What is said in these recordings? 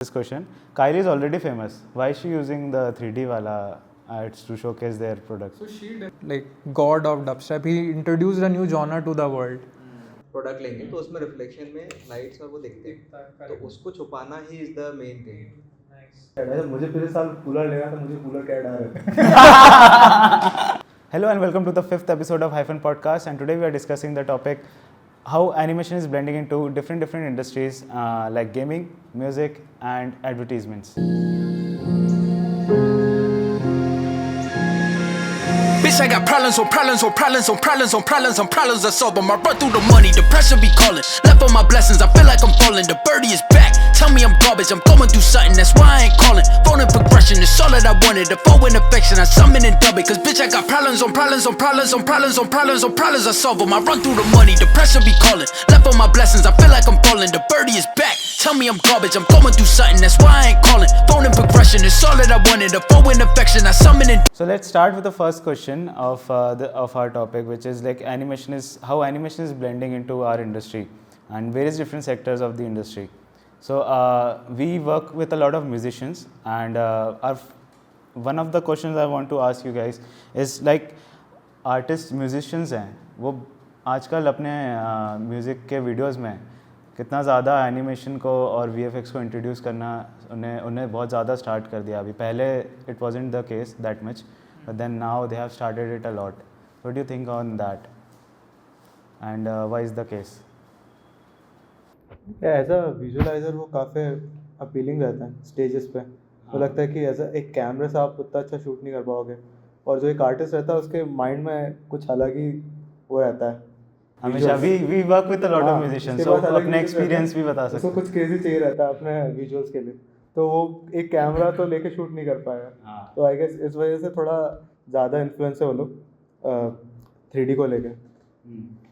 This question. Kylie is already famous. Why is she using the 3D wala ads to showcase their product? So she like god of dubstep. He introduced a new genre to the world. Product लेंगे तो उसमें reflection में lights और वो दिखते हैं तो उसको छुपाना he is the main thing. मुझे पिछले साल कूलर लेना था, मुझे कूलर कैड आ रहा है। Hello and welcome to the 5th episode of Hyphen Podcast, and today we are discussing the topic how animation is blending into different industries like gaming, music and advertisements. Bitch, I got problems on problems on problems on problems on problems on problems I solve them. I run through the money, the pressure be calling. Left on my blessings, I feel like I'm falling. The birdie is back, tell me I'm garbage. I'm going through something, that's why I ain't calling. Phone in progression, it's all that I wanted. The phone in affection, I summon and dub it. Cause bitch, I got problems on problems on problems on problems on problems on problems I solve them. I run through the money, the pressure be calling. Left on my blessings, I feel like I'm falling. The birdie is back, tell me I'm garbage. I'm going through something, that's why I ain't calling. Phone in progression, it's all that I wanted. The phone in affection, I summon and So let's start with the first question of our topic, which is like how animation is blending into our industry and various different sectors of the industry. So we work with a lot of musicians, and one of the questions I want to ask you guys is like artists, musicians हैं वो आजकल अपने music के videos में कितना ज़्यादा animation को और VFX को इंट्रोड्यूस करना उन्हें बहुत ज़्यादा स्टार्ट कर दिया। अभी पहले it wasn't the case that much, but then now they have started it a lot. What do you think on that, and why is the case? As a visualiser वो काफ़ी अपीलिंग रहता है stages पे। वो लगता है कि as a एक कैमरे से आप उतना अच्छा शूट नहीं कर पाओगे, और जो एक आर्टिस्ट रहता है उसके माइंड में कुछ अलग ही वो रहता है। हमेशा we work with a lot of musicians, so अपने एक्सपीरियंस भी बता सकते उसको कुछ क्रेजी चाहिए रहता है अपने विजुअल्स के लिए, तो वो एक कैमरा तो लेके शूट नहीं कर पाएगा। तो आई गेस इस वजह से थोड़ा ज़्यादा इन्फ्लुएंस है वो लोग 3D को लेके।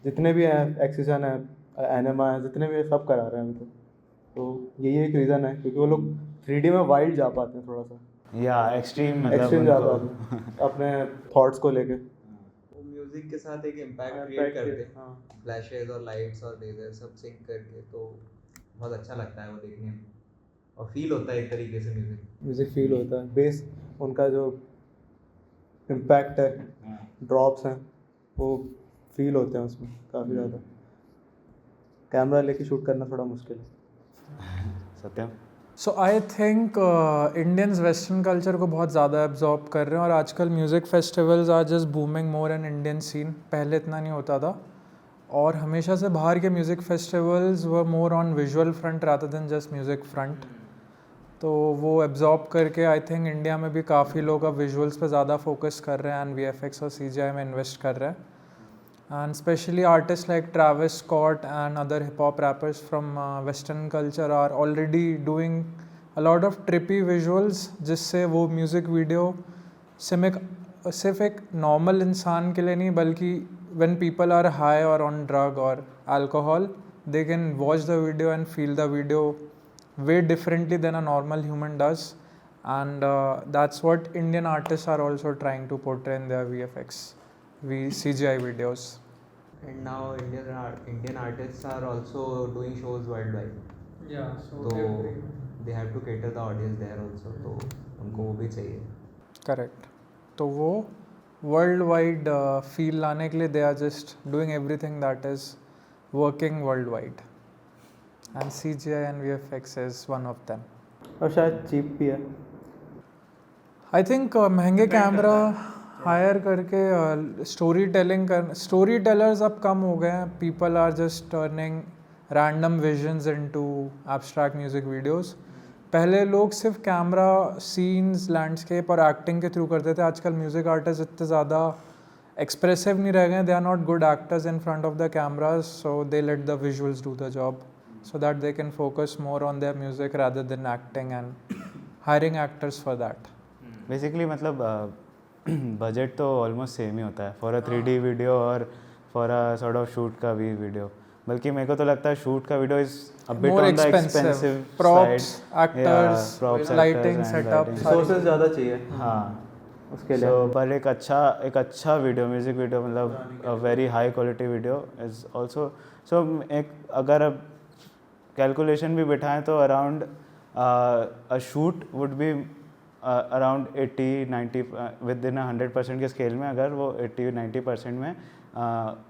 जितने भी हैं एक्सिजन है, एनिमा है, जितने भी है सब करा रहे हैं अभी तो यही एक रीज़न है, क्योंकि वो लोग 3D में वाइल्ड जा पाते हैं थोड़ा सा, या एक्सट्रीम जा पाते हैं अपने थॉट्स को लेके। वो म्यूजिक के साथ एक इम्पैक्ट क्रिएट करते हैं, फ्लैशेस और लाइट्स और लेजर सब सिंक करके, तो बहुत अच्छा लगता है वो देखने में और फील होता है एक तरीके से म्यूजिक फील होता है। बेस उनका जो इम्पैक्ट है, ड्रॉप्स हैं, वो फील होते हैं उसमें काफ़ी ज़्यादा। कैमरा लेके शूट करना थोड़ा मुश्किल है। Satyam. So I think Indians western culture को बहुत ज़्यादा एब्जॉर्ब कर रहे हैं, और आजकल music festivals are just booming more in Indian scene. पहले इतना नहीं होता था, और हमेशा से बाहर के music festivals were more on visual front rather than just music front. तो वो एब्जॉर्ब करके आई थिंक इंडिया में भी काफ़ी लोग अब विजुअल्स पे ज़्यादा फोकस कर रहे हैं एंड VFX और CGI में इन्वेस्ट कर रहे हैं। And especially artists like Travis Scott and other hip-hop rappers from Western culture are already doing a lot of trippy visuals, जिससे वो म्यूज़िक वीडियो सिर्फ एक नॉर्मल इंसान के लिए नहीं, बल्कि when people are high or on drug or alcohol, they can watch the video and feel the video way differently than a normal human does, and that's what Indian artists are also trying to portray in their VFX CGI videos. And now Indian artists are also doing shows worldwide, so they have to cater the audience there also, तो उनको वो भी चाहिए। Correct. तो वो world wide feel लाने के लिए they are just doing everything that is working worldwide, and CGI and VFX is one of them. और शायद चीप भी है। आई थिंक महंगे कैमरा हायर करके स्टोरी टेलर्स अब कम हो गए हैं। People are just turning random visions into abstract music videos. पहले लोग सिर्फ कैमरा सीन्स, लैंडस्केप और एक्टिंग के थ्रू करते थे। आजकल म्यूज़िक आर्टिस्ट इतने ज़्यादा एक्सप्रेसिव नहीं रह गए, they are not good actors in front of the cameras, so they let the visuals do the job so that they can focus more on their music rather than acting and hiring actors for that. Basically मतलब budget तो almost same ही होता है for a 3D video और for a sort of shoot का भी video. बल्कि मेरे को तो लगता है शूट का video is a bit More on the expensive. Expensive Props, actors, props, lighting, actors and setup, lighting. सारी रिसोर्सेज ज़्यादा चाहिए हाँ उसके लिए। So, पर एक अच्छा वीडियो, म्यूज़िक वीडियो मतलब very high quality video is also. So एक अगर अब कैलकुलेशन भी बिठाएं तो around a shoot would be around 80-90 within 100% के स्केल में अगर वो 80-90% में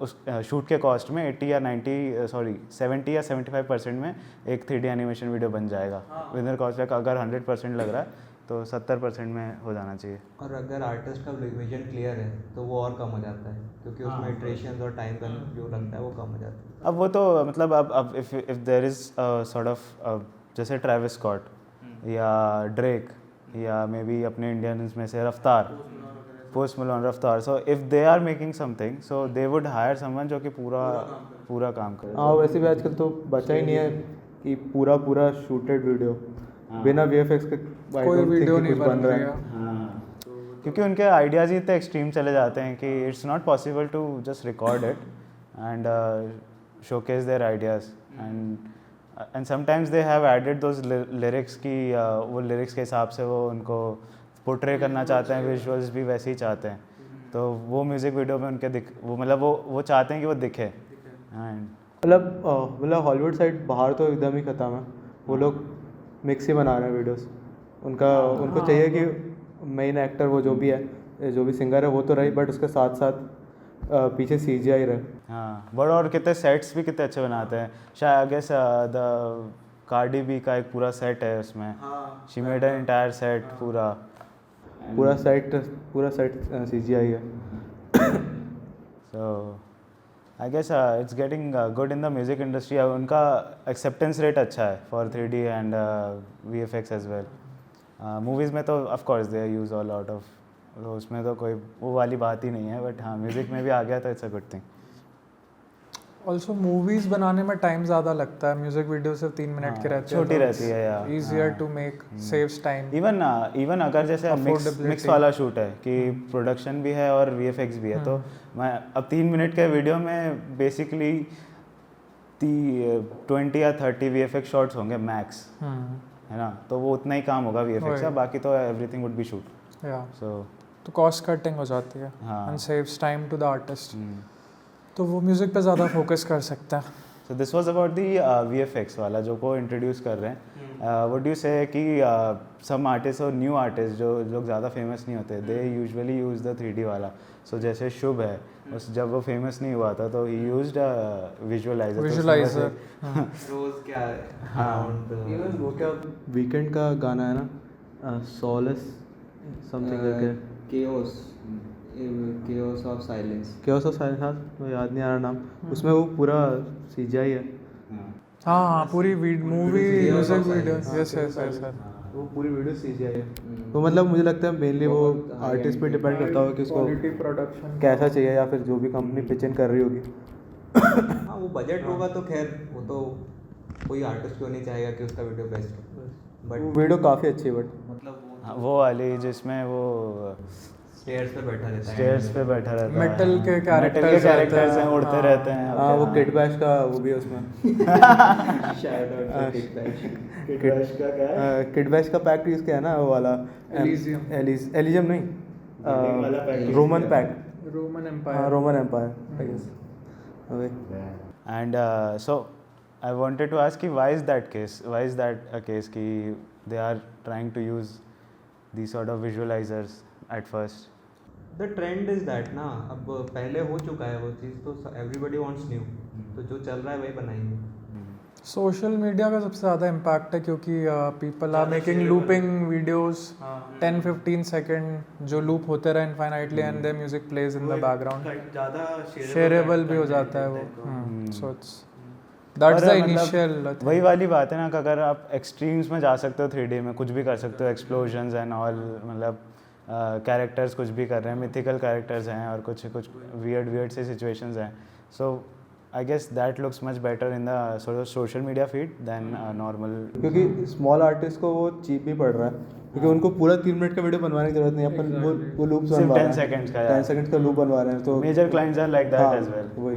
उस शूट के कॉस्ट में 80 या 70 या 75% में एक 3D एनिमेशन वीडियो बन जाएगा विद इन कॉस्ट। अगर 100% लग रहा है तो 70% में हो जाना चाहिए। और अगर आर्टिस्ट का विजन क्लियर है तो वो और कम हो जाता है, क्योंकि उसमें इटरेशंस और टाइम का जो लगता है वो कम हो जाता है। अब वो तो मतलब अब if there is sort of जैसे ट्रेविस स्कॉट या ड्रेक या मे बी अपने इंडियंस में से रफ्तार, Post Malone, Raftaar, so if they are making something so they would hire someone जो कि पूरा काम करे। हाँ, वैसे भी आजकल तो बचा ही नहीं है कि पूरा शूटेड वीडियो बिना VFX के कोई वीडियो नहीं बन रहा है। हाँ, क्योंकि उनके आइडियाज़ ही इतने एक्सट्रीम चले जाते हैं कि it's not possible to just record it and showcase their ideas and sometimes they have added those lyrics की वो लिरिक्स के हिसाब से वो उनको पोर्ट्रे करना चाहते हैं, विजुअल्स भी वैसे ही चाहते हैं, तो वो म्यूज़िक वीडियो में उनके वो मतलब वो चाहते हैं कि वो दिखे। एंड मतलब हॉलीवुड साइड बाहर तो एकदम ही ख़त्म है, वो लोग मिक्स ही बना रहे हैं वीडियोस। उनको चाहिए कि मेन एक्टर वो जो भी है, जो भी सिंगर है वो तो रही, बट उसके साथ साथ पीछे CGI रहे। हाँ, बट और कितने सेट्स भी कितने अच्छे बनाते हैं। शायद I guess the Cardi B का एक पूरा सेट है उसमें, she made an entire set पूरा सेट CGI है। So I guess it's getting good in the music industry. उनका एक्सेप्टेंस रेट अच्छा है for 3D and VFX as well. Movies में तो of course they use all out of, तो उसमें तो कोई वो वाली बात ही नहीं है, बट हाँ म्यूज़िक में भी आ गया तो it's a good thing. Also movies बनाने में टाइम ज़्यादा लगता है, म्यूज़िक वीडियो सिर्फ 3 मिनट की रहती है, छोटी रहती है यार, easier to make, saves time. Even अगर जैसे मिक्स वाला शूट है कि प्रोडक्शन भी है और VFX भी है, तो मैं अब 3 मिनट के वीडियो में बेसिकली 20 या 30 VFX शॉट्स होंगे मैक्स, है ना, तो वो उतना ही काम होगा VFX का, बाकी तो everything would be shoot. So तो कॉस्ट कटिंग हो जाती है and saves time to the artist, तो वो म्यूज़िक पे ज़्यादा फोकस कर सकता है। So this was about the VFX वाला जो को इंट्रोड्यूस कर रहे हैं। व्हाट डू यू से कि सम आर्टिस्ट और न्यू आर्टिस्ट जो लोग ज़्यादा फेमस नहीं होते, they usually use the 3D वाला। सो जैसे शुभ है, उस जब वो फेमस नहीं हुआ था तो ही यूज्ड विजुअलाइजर। रोज क्या इवन वो क्या वीकेंड का गाना है ना, सॉलेस समथिंग करके, केओस ऑफ साइलेंस, हाँ, वो याद नहीं आ रहा नाम, उसमें वो पूरा CGI है। हाँ, पूरी मूवी म्यूजिक वीडियो, यस वो पूरी वीडियो CGI है। तो मतलब मुझे लगता है मेनली वो आर्टिस्ट पे डिपेंड करता होगा कि उसको प्रोडक्शन कैसा चाहिए, या फिर जो भी कंपनी पिच इन कर रही होगी। हाँ, वो बजट होगा तो खैर वो तो कोई आर्टिस्ट क्यों नहीं चाहेगा कि उसका वीडियो बेस्ट हो, बट वीडियो काफ़ी अच्छी है, बट मतलब वो वाली जिसमें वो स्टेयर्स पे बैठा रहता है, स्टेयर्स पे बैठा रहता है, मेटल के कैरेक्टर्स हैं, उड़ते रहते हैं। हाँ, वो किड बैश का वो भी है उसमें। शायद और किड बैश का क्या है? किड बैश का पैक यूज़ किया है ना, वो वाला एलिजियम नहीं, Roman Empire, Roman Empire I guess. And so I wanted to ask you, why is that a case कि they are trying to use these sort of visualizers at first? The trend is that ना, अब पहले हो चुका है वो चीज़, तो everybody wants new, तो जो चल रहा है वही बनाएंगे। सोशल मीडिया का सबसे ज़्यादा इम्पैक्ट है, क्योंकि people are making looping videos 10-15 second जो लूप होते रहे infinitely, and their music plays in the background, ज़्यादा शेयरेबल भी हो जाता है वो। So it's that's the initial. वही वाली बात है ना कि अगर आप एक्सट्रीम्स में जा सकते हो 3D में, कुछ भी कर सकते हो, एक्सप्लोजन्स एंड ऑल, मतलब कैरेक्टर्स कुछ भी कर रहे हैं, मिथिकल कैरेक्टर्स हैं और कुछ वियर्ड से सिचुएशंस हैं, सो I guess that looks much better in the sort of social media feed than normal. क्योंकि स्मॉल आर्टिस्ट को वो चीप भी पड़ रहा है, क्योंकि उनको पूरा 3 मिनट का वीडियो बनवाने की जरूरत नहीं है, अपन वो लूप्स बनवा रहे हैं, 10 seconds का 10 सेकंड का लूप बनवा रहे हैं, तो major clients are like that as well. वही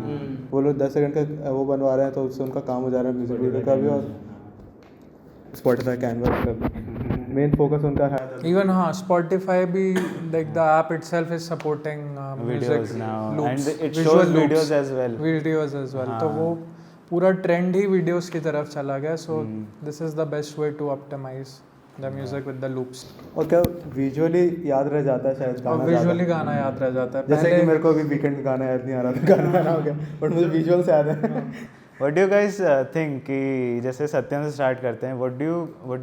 वो लोग 10 सेकंड का वो बनवा रहे हैं, तो उससे उनका काम हो जा रहा है म्यूजिक वीडियो का भी, और स्पॉटिफाई, कैनवा का भी मेन फोकस उनका है। इवन हाँ, स्पॉटिफाई भी like the app itself is supporting Videos now, loops, and it visual shows videos loops, as well. videos as well, तो वो पूरा ट्रेंड ही वीडियोस की तरफ चला गया, so this is the best way to optimise the music with the loops. और क्या visually याद रह जाता है शायद और गाना विजुअली ज़्यादा। गाना याद रह जाता है। जैसे कि पहले मेरे को अभी वीकेंड गाना याद नहीं आ रहा था, गाना गाना हो गया, बट मुझे विजुअल्स याद है। What do you guys think कि जैसे सत्यम से स्टार्ट करते हैं, what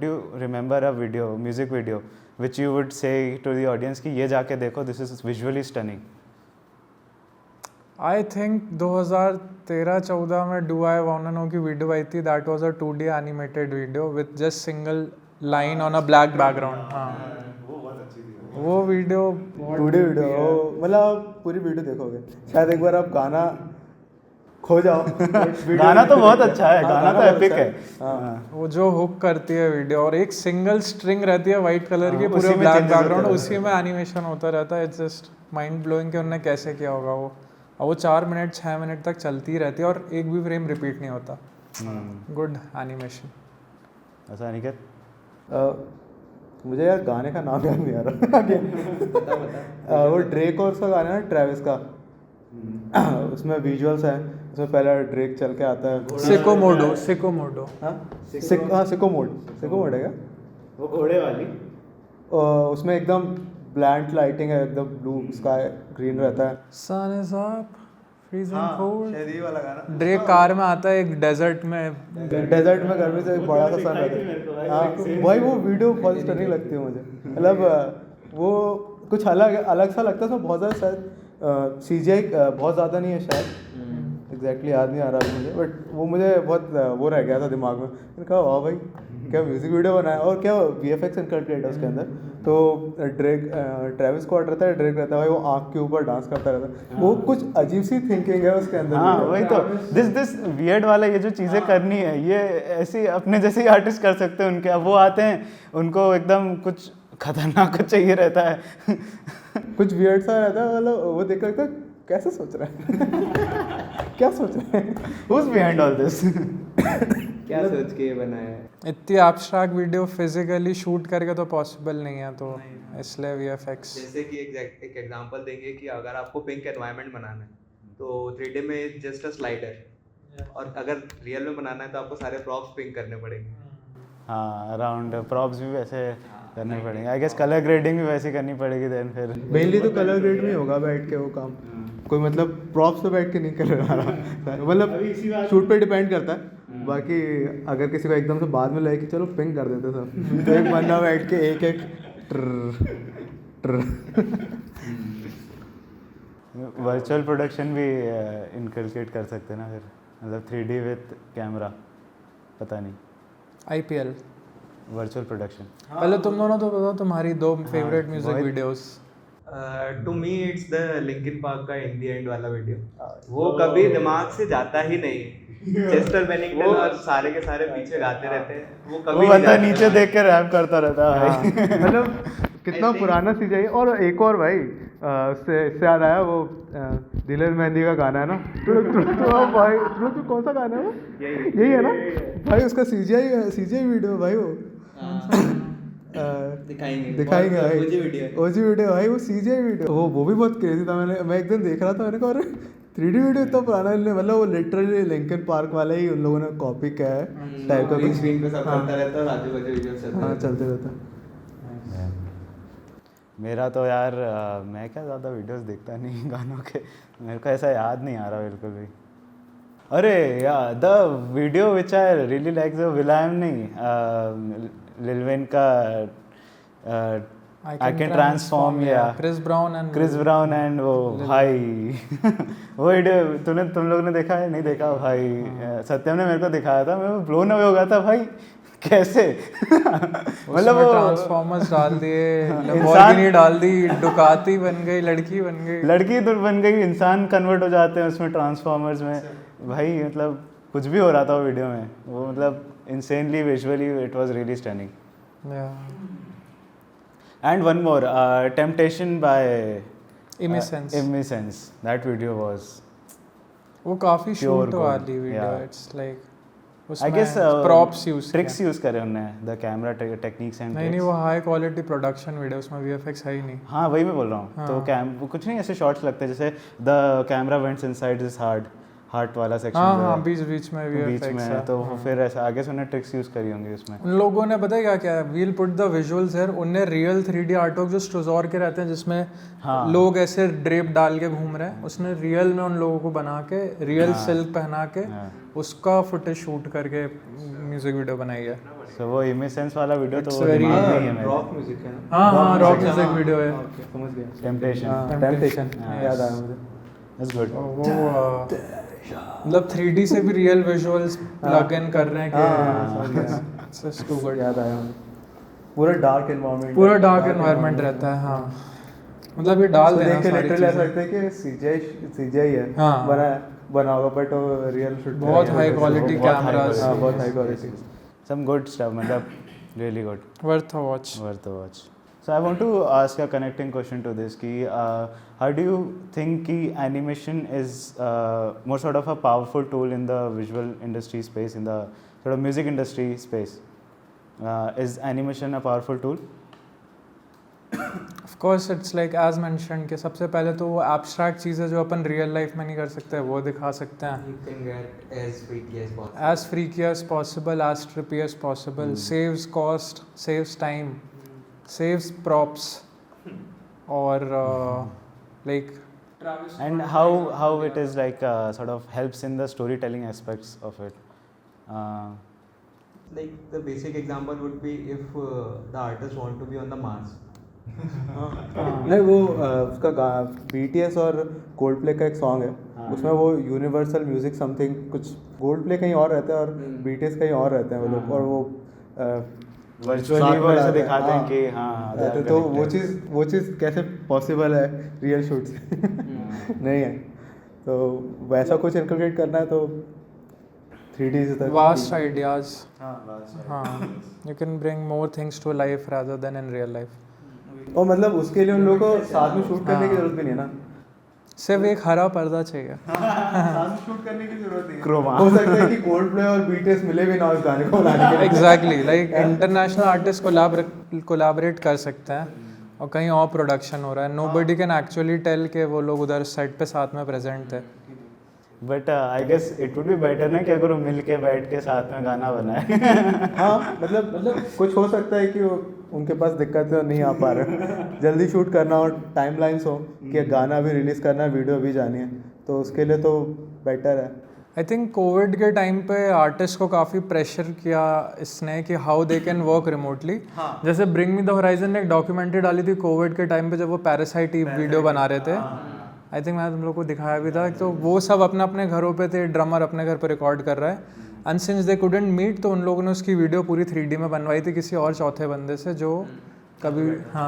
do you remember a video, music video, which you would say to the audience कि ये जाके देखो, this is visually stunning? I think 2013-14 में डू आई वांना नो की वीडियो आई थी, that was a 2D animated video with just single line on a black background. हाँ वो video 2D video, मतलब आप पूरी वीडियो देखोगे शायद एक बार आप गाना खो जाओ। गाना तो बहुत अच्छा है, गाना तो एपिक है। हाँ, वो जो हुक करती है वीडियो, और एक सिंगल स्ट्रिंग रहती है वाइट कलर की, हाँ, पूरे उसी में ब्लैक changes होते बैकग्राउंड, रहते उसी में एनिमेशन होता रहता है। इट्स जस्ट माइंड ब्लोइंग कि उन्होंने कैसे किया होगा वो। और वो 4 मिनट 6 मिनट तक चलती रहती है और एक भी फ्रेम रिपीट नहीं होता। Good animation. ऐसा नहीं मुझे यार गाने का नाम याद नहीं आ रहा। वो ड्रेक और उसका गाना है ना, ट्रेविस का, उसमें विजुअल्स है, उसमें पहला ड्रेक चल के आता है, सिकोमोडो। हाँ सिको मोड है क्या वो घोड़े वाली? उसमें एकदम ब्लैंक लाइटिंग है, एकदम ब्लू स्काई ग्रीन रहता है। सन इज अप फ्रीजिंग कोल्ड। शायद ये वाला गाना। ड्रेक कार में आता है एक डेजर्ट में, डेजर्ट में गर्मी से एक बड़ा सा सन रहता है। हाँ भाई वो वीडियो बहुत स्टनिंग लगती है मुझे, मतलब वो कुछ अलग सा लगता है। उसमें बहुत ज़्यादा शायद CGI बहुत ज़्यादा नहीं है शायद, एग्जैक्टली याद नहीं आ रहा मुझे, बट वो मुझे बहुत वो रह गया था दिमाग में। मैंने कहा वाह भाई क्या म्यूज़िक वीडियो बनाया, और क्या VFX इनकलकेट है उसके अंदर। तो ट्रेविस स्कॉट रहता है, ड्रेक रहता है भाई, वो आँख के ऊपर डांस करता रहता है। वो कुछ अजीब सी थिंकिंग है उसके अंदर। हाँ वही तो, दिस वियर्ड वाला ये जो चीज़ें करनी है, ये ऐसी अपने जैसे ही आर्टिस्ट कर सकते हैं उनके। अब वो आते हैं, उनको एकदम कुछ खतरनाक कुछ चाहिए रहता है। कुछ वियर्ड सा रहता है, मतलब वो देख लगता है कैसे सोच रहा है क्या सोच रहे हैं, Who's behind all this? क्या सोच के ये बनाया है? इतनी एब्स्ट्रैक्ट वीडियो फिजिकली शूट करके तो पॉसिबल नहीं है, तो इसलिए VFX। जैसे कि एक एग्जांपल देंगे कि अगर आपको पिंक एनवायरनमेंट बनाना है तो 3D में जस्ट अ स्लाइडर, और अगर रियल में बनाना है तो आपको सारे प्रॉप्स पिंक करने पड़ेंगे। हाँ अराउंड प्रॉप्स भी वैसे करने पड़ेंगे। आई गेस कलर ग्रेडिंग भी वैसी करनी पड़ेगी देन फिर। मेनली तो कलर ग्रेड में होगा बैठ के वो काम, कोई मतलब प्रॉप्स पे बैठ के नहीं कर रहा, मतलब शूट पे डिपेंड करता है। बाकी अगर किसी को एकदम से बाद में लगे कि चलो पिंक कर देते सब, तो एक बंदा बैठ के एक वर्चुअल प्रोडक्शन भी इनकलकेट कर सकते हैं ना फिर, मतलब 3D विद कैमरा, पता नहीं। IPL। Virtual production. पहले तुम दोनों तो बताओ तुम्हारी 2 favourite music videos. To me it's the Linkin Park का इन द एंड वाला वीडियो, वो कभी दिमाग से जाता ही नहीं। चेस्टर बेनिंगटन और सारे के सारे पीछे गाते रहते हैं, वो कभी वो बंदा नीचे देख के रैप करता रहता है भाई। मतलब कितना पुराना CGI। और एक और भाई इससे याद आया, वो दिलेर मेहंदी का गाना है ना, भाई कौन सा गाना है वो, यही है ना भाई, उसका CGI वीडियो भाई, वो दिखाएंगे भाई, ओजी वीडियो भाई, वो CGI वीडियो, वो भी बहुत क्रेजी था। मैं एक दिन देख रहा था, मैंने कहा अरे 3D वीडियो इतना पुराना, मतलब वो लिटरली लिंकन पार्क वाला ही उन लोगों ने कॉपी किया है टाइप का कुछ। स्क्रीन पे सब चलता रहता है और आजू बाजू वीडियो चलते हाँ रहते चलते रहता है। मेरा तो यार मैं क्या ज़्यादा वीडियोस देखता नहीं गानों के, मेरे को ऐसा याद नहीं आ रहा बिल्कुल भी। अरे यार the video which I really like the William नहीं, लिल वेन का I can transform, yeah. Chris Brown and वो भाई वो वीडियो तुम लोग ने देखा है? नहीं देखा भाई, सत्यम ने मेरे को दिखाया था, मैं ब्लोन अवे हो गया था भाई, कैसे मतलब वो ट्रांसफॉर्मर्स डाल दिए, लैम्बोर्गिनी डाल दी, डुकाती बन गई, लड़की बन गई, इंसान कन्वर्ट हो जाते हैं उसमें ट्रांसफॉर्मर्स में भाई, मतलब कुछ भी हो रहा था वो वीडियो में, वो मतलब insanely visually it was really stunning. And one more, Temptation by Immiscence. That video was वो काफी शूट gold. वाली video, Yeah. It's like I उसमें guess props use tricks use करे उन्होंने, the camera techniques and नहीं tricks. वो high quality production video, उसमें VFX है ही नहीं। हाँ वही मैं बोल रहा हूँ। तो वो कुछ नहीं ऐसे शॉट्स लगते हैं जैसे the camera went inside his heart, heart वाला सेक्शन हाँ बीच बीच में बीच में VFX है, तो वो फिर ऐसा आगे से उन्हें ट्रिक्स यूज़ करी होंगी उसमें। उन लोगों ने पता है क्या क्या we'll put the visuals here, उनने रियल 3D आर्टवर्क जो स्टोजॉर के रहते हैं जिसमें लोग ऐसे ड्रेप डाल के घूम रहे हैं, उसने रियल में उन लोगों को बना के रियल सिल्क पहना के उसका फुटेज शूट करके म्यूजिक वीडियो बनाई है। सो वो इमेज सेंस वाला वीडियो तो It's वो very- दिमाग में ही है मेरे। रॉक म्यूजिक है ना? हाँ रॉक म्यूजिक वीडियो है। समझ गया। टेम्पटेशन, टेम्पटेशन याद आया मुझे। That's good. वो मतलब 3D से भी रियल विजुअल्स प्लग इन कर रहे हैं कि It's too good। याद आया मुझे। पूरा डार्क एनवायरनमेंट, पूरा डार्क एनवायरनमेंट रहता है। हाँ मतलब ये डाल देना देख के सारी लिटरली ऐसा चीजें। लगता है कि CGI है हाँ। बना होगा, बट वो रियल शूट बहुत हाई क्वालिटी कैमरास, बहुत high quality. Some good stuff, मतलब really good, worth a watch. worth a watch. So I want to ask a connecting question to this कि how do you think कि animation is more sort of a powerful tool in the visual industry space, in the sort of music industry space? Is animation a powerful tool? Of course it's like as mentioned कि सबसे पहले तो वो abstract चीज़ें जो अपन real life में नहीं कर सकते वो दिखा सकते हैं। You can get as freaky as possible. As freaky as possible, as trippy as possible, saves cost, saves time, saves props, or like And how it is like sort of helps in the storytelling aspects of it. Like the basic example would be if the artist want to be on the Mars. नहीं वो उसका BTS और Coldplay का एक song है, उसमें वो universal music something कुछ, कोल्डप्ले कहीं और रहता है और BTS कहीं और रहते हैं वो लोग, और वो वर्चुअली वो ऐसे दिखाते हैं कि हाँ they are तो connected. वो चीज़ कैसे पॉसिबल है रियल शूट से नहीं है, तो वैसा कुछ इनकलकेट करना है तो 3D से तक vast ideas. हाँ, you can bring more things to life rather than in real life. और मतलब उसके लिए उन लोगों को साथ में शूट करने की जरूरत भी नहीं है ना, सिर्फ एक हरा पर्दा चाहिए। साथ में शूट करने की जरूरत नहीं है। Chroma. हो सकता है कि कोल्डप्ले और BTS मिले भी ना उस गाने को बनाने के लिए। Exactly like international artist collaborate कर सकते हैं और कहीं और प्रोडक्शन हो रहा है, नोबडी कैन एक्चुअली टेल कि वो लोग उधर सेट पे साथ में प्रेजेंट थे। But I guess it would be better ना कि अगर वो मिल के बैठ के साथ में गाना बनाए। हाँ मतलब कुछ हो सकता है कि वो उनके पास दिक्कत है और नहीं आ पा रहे, जल्दी शूट करना और टाइमलाइंस हो कि गाना भी रिलीज करना है, वीडियो भी जानी है, तो उसके लिए तो बेटर है। आई थिंक कोविड के टाइम पे आर्टिस्ट को काफ़ी प्रेशर किया इसने कि how they can work remotely. जैसे ब्रिंग मी द होराइजन ने एक डॉक्यूमेंट्री डाली थी कोविड के टाइम पे जब वो पैरासाइट वीडियो बना रहे थे। आई थिंक मैंने तुम लोग को दिखाया भी था, तो वो सब अपने अपने घरों पे थे, ड्रमर अपने घर पे रिकॉर्ड कर रहा है, and since they couldn't meet तो उन लोगों ने उसकी वीडियो पूरी 3D में बनवाई थी किसी और चौथे बंदे से जो कभी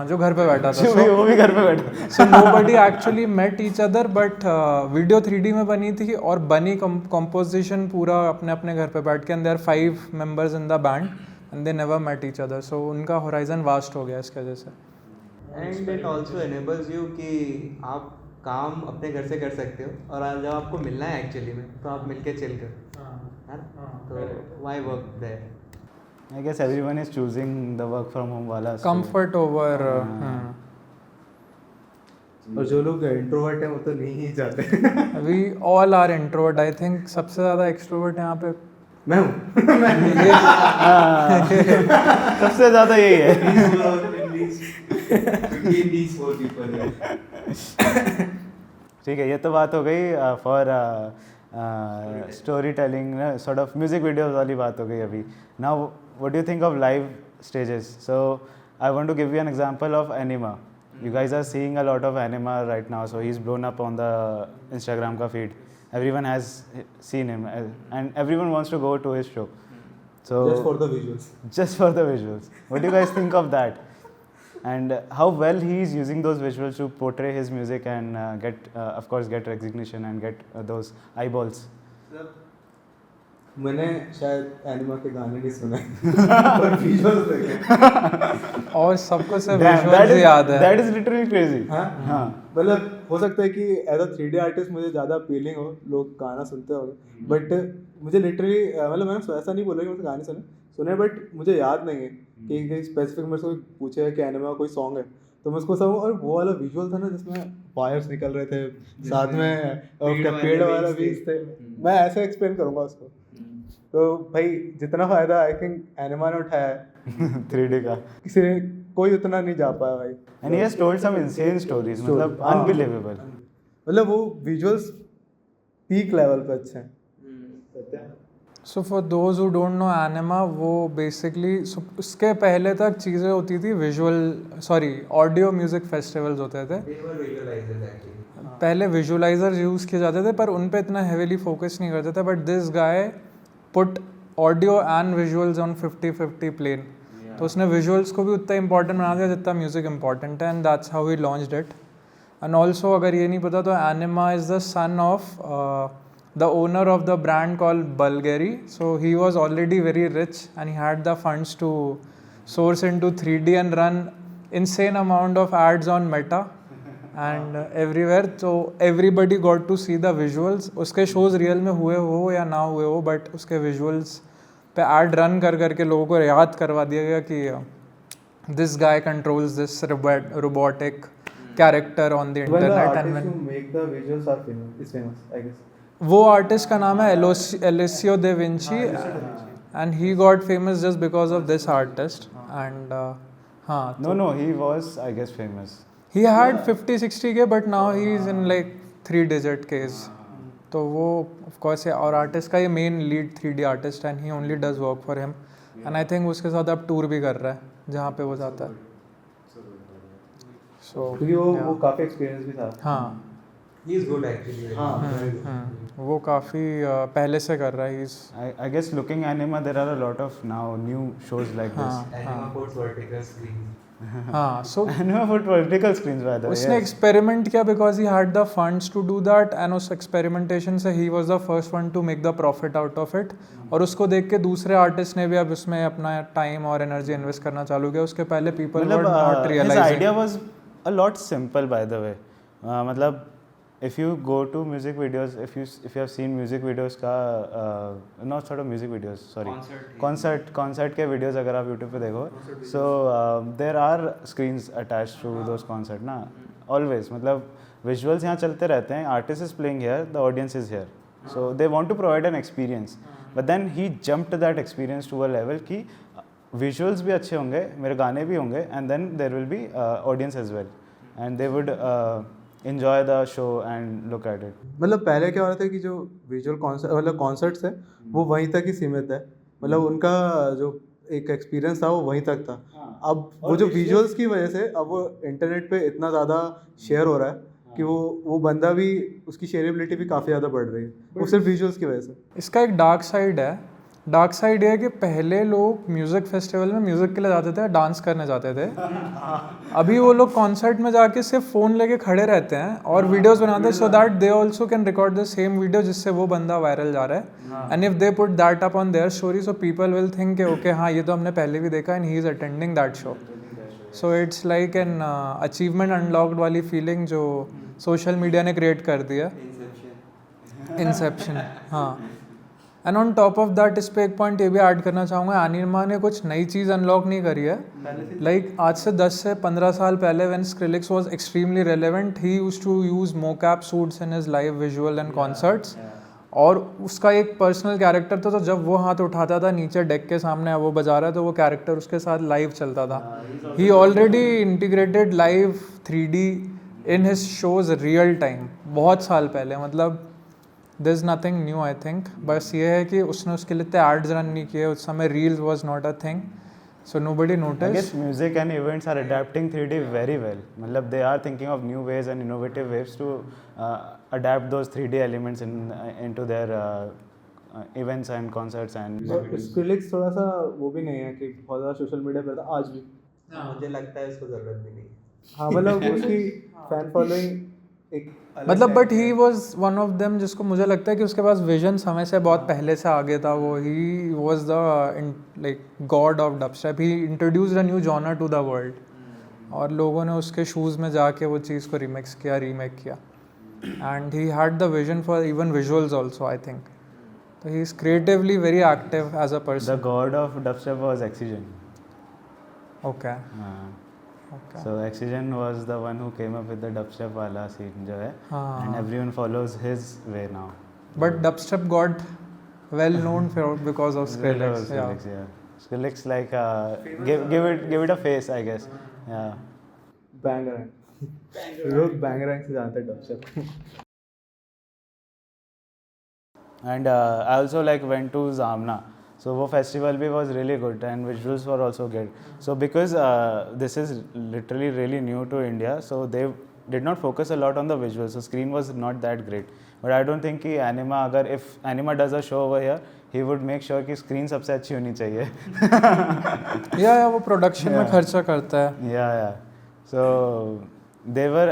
जो घर पे बैठा था। वो भी घर पे बैठा। So nobody actually met each other, but video 3D में बनी थी और बनी कॉम्पोजिशन पूरा अपने अपने घर पे बैठ के, and there 5 members in the band and they never met each other, so उनका होराइजन वास्ट हो गया इसकी वजह से। And it also enables you कि आप काम अपने घर से कर सकते हो, और जब आपको मिलना है एक्चुअली में तो आप मिलके चिल कर, है ना? तो why work there? I guess everyone is choosing the work from home वाला कंफर्ट ओवर। और जो लोग इंट्रोवर्ट हैं वो तो नहीं ही जाते। We all are introvert. I think सबसे ज़्यादा एक्सट्रोवर्ट यहाँ पे मैं हूँ। सबसे ज़्यादा यही है। ठीक है, ये तो बात हो गई for story telling, sort of music videos वाली बात हो गई अभी। Now what do you think of live stages? So I want to give you an example of Anima. You guys are seeing a lot of Anima right now, so he's blown up on the Instagram ka feed. Everyone has seen him, and everyone wants to go to his show. So Just for the visuals. Just for the visuals. What do you guys think of that? And how well he is using those visuals to portray his music and of course, get recognition and get those eyeballs. मैंने शायद enema के गाने नहीं सुने पर visuals देखे, और सबको सिर्फ विजुअल्स ही याद है। That is literally crazy. हाँ मतलब हो सकता है कि एज अ 3D आर्टिस्ट मुझे ज़्यादा अपीलिंग हो, लोग गाना सुनते हो, बट मुझे लिटरली मतलब मैंने ऐसा नहीं बोला कि मुझे गाने सुने, बट मुझे याद नहीं है कि स्पेसिफिक मेरे से पूछे है कि एनिमा कोई सॉन्ग है, तो मैं उसको सब, और वो वाला विजुअल था ना जिसमें वायर्स निकल रहे थे, साथ में पेड़ वाला बीज थे, मैं ऐसे एक्सप्लेन करूँगा उसको। तो भाई जितना फ़ायदा आई थिंक एनिमा ने उठाया है 3D का, किसी ने कोई उतना नहीं जा पाया भाई। and he has told some insane stories, मतलब हाँ। unbelievable। मतलब वो विजुअल्स पीक लेवल पे अच्छे हैं। So for those who don't know Anima, वो बेसिकली उसके पहले तक चीज़ें होती थी ऑडियो म्यूज़िक फेस्टिवल्स होते थे। They were visualizers actually. पहले विजुअलाइजर यूज़ किए जाते थे पर उन पे इतना हेविली फोकस नहीं करते थे, but this guy put audio and visuals on 50-50 plane. तो उसने विजुअल्स को भी उतना इंपॉर्टेंट बना दिया जितना म्यूज़िक इंपॉर्टेंट है, and that's how he launched it. And also अगर ये नहीं पता तो Anima is the son of the owner of the brand called Bulgari. So he was already very rich and he had the funds to source into 3D and run insane amount of ads on Meta and everywhere. So everybody got to see the visuals. उसके shows real में हुए हो या ना हुए हो, but उसके visuals पे ad run कर करके लोगों को याद करवा दिया गया कि this guy controls this robotic character on the Well, the internet. artists And who make the visuals are famous, I guess. वो आर्टिस्ट का नाम है Alessio de Vinci, and he got famous just because of this artist. And हाँ, No, he was, I guess, famous. He had 50-60 के, but now he is in like 3 digit केस। तो वो of course है, और आर्टिस्ट का ये main lead 3D artist, and he only does work for him. And I think उसके साथ अब टूर भी कर रहा है जहाँ पे वो जाता है। सो क्योंकि वो काफ़ी एक्सपीरियंस भी था। हाँ, He is good actually. वो काफ़ी पहले से कर रहा है। I guess looking anima, there are a lot of now new shows like this. Anima puts vertical screen. हाँ, so Anima put vertical screens by the way. उसने yes. एक्सपेरिमेंट किया because he had the funds to do that, and उस experimentation से ही was the first one to make the profit out of it. और उसको देख के दूसरे आर्टिस्ट ने भी अब उसमें अपना टाइम और एनर्जी इन्वेस्ट करना चालू किया। उसके पहले people were not his realizing. idea was a lot simple by the way. मतलब if you go to music videos, if you have seen music videos का not sort of music videos, sorry, concert के videos अगर आप YouTube पे देखो, so there are screens attached to those concert ना, always, मतलब visuals यहाँ चलते रहते हैं, artist is playing here, the audience is here, so they want to provide an experience, but then he jumped that experience to a level कि visuals भी अच्छे होंगे, मेरे गाने भी होंगे, and then there will be audience as well, and they would enjoy the show and look at it. मतलब पहले क्या हो रहा था कि जो विजुअल कॉन्सर्ट मतलब कॉन्सर्ट्स है वो वहीं तक ही सीमित है, मतलब उनका जो एक एक्सपीरियंस था वो वहीं तक था। अब वो जो विजुअल्स की वजह से अब वो इंटरनेट पे इतना ज़्यादा शेयर हो रहा है कि वो बंदा भी, उसकी शेयरेबिलिटी भी काफ़ी ज़्यादा बढ़ रही है, वो सिर्फ विजुअल्स की वजह से। इसका एक डार्क साइड है। डार्क साइड ये है कि पहले लोग म्यूज़िक फेस्टिवल में म्यूज़िक के लिए जाते थे, डांस करने जाते थे। अभी वो लोग कॉन्सर्ट में जाके सिर्फ फ़ोन लेके खड़े रहते हैं और वीडियोस बनाते हैं, so that they also can record the same video जिससे वो बंदा वायरल जा रहा है। And if they put that up on their story, so people will think कि ओके हाँ, ये तो हमने पहले भी देखा, and he is attending that show. So it's like an achievement unlocked वाली फीलिंग जो सोशल मीडिया ने क्रिएट कर दिया। इंसेप्शन, हाँ। And on top of that इस पे एक पॉइंट ये भी ऐड करना चाहूँगा, एनिमा ने कुछ नई चीज़ अनलॉक नहीं करी है। लाइक आज से 10 से 15 साल पहले when Skrillex was extremely relevant, he used to use mocap suits in his live visual and concerts, और उसका एक पर्सनल कैरेक्टर था। तो जब वो हाथ उठाता था नीचे डेक के सामने, वो बजा रहा है तो वो कैरेक्टर उसके साथ लाइव चलता था। He already integrated live 3D in his shows real time, बहुत साल पहले। मतलब there is nothing new I think, बस ये है कि उसने उसके लिए इतने एड्स रन नहीं किए उस समय, reels was not a thing, so nobody I noticed. guess music and events are adapting 3D very well. मतलब they are thinking of new ways and innovative ways to adapt those 3D elements into their events and concerts and. Skrillex थोड़ा सा वो भी नहीं है कि बहुत ज़्यादा सोशल मीडिया पे था आज भी। मुझे लगता है इसको जरूरत भी नहीं। हाँ मतलब उसकी फैन फॉलोइंग एक मतलब but he was one of them जिसको मुझे लगता है कि उसके पास विजन समय से बहुत पहले से आगे था। वो ही was the like god of dubstep, he introduced a new genre to the world, और लोगों ने उसके शूज़ में जाके वो चीज़ को रीमेक किया, and he had the vision for even visuals also I think. तो he is creatively very active as a person. The god of dubstep was Oxygen. Okay, Okay. So Oxygen was the one who came up with the dubstep वाला scene जो है, हाँ. and everyone follows his way now. But dubstep got well known because of Skrillex. Skrillex, yeah. Skrillex like give it a face, I guess. Yeah. बैंगरैंग लोग बैंगरैंग से जानते हैं dubstep. And I also like went to Zamna. So वो festival भी was really good and visuals were also good. So because this is literally really new to India, so they did not focus a lot on the visuals. So screen was not that great. But I don't think कि Anima अगर if Anima does a show over here, he would make sure कि screen सबसे अच्छी होनी चाहिए. या वो production में खर्चा करता है. Yeah. So they were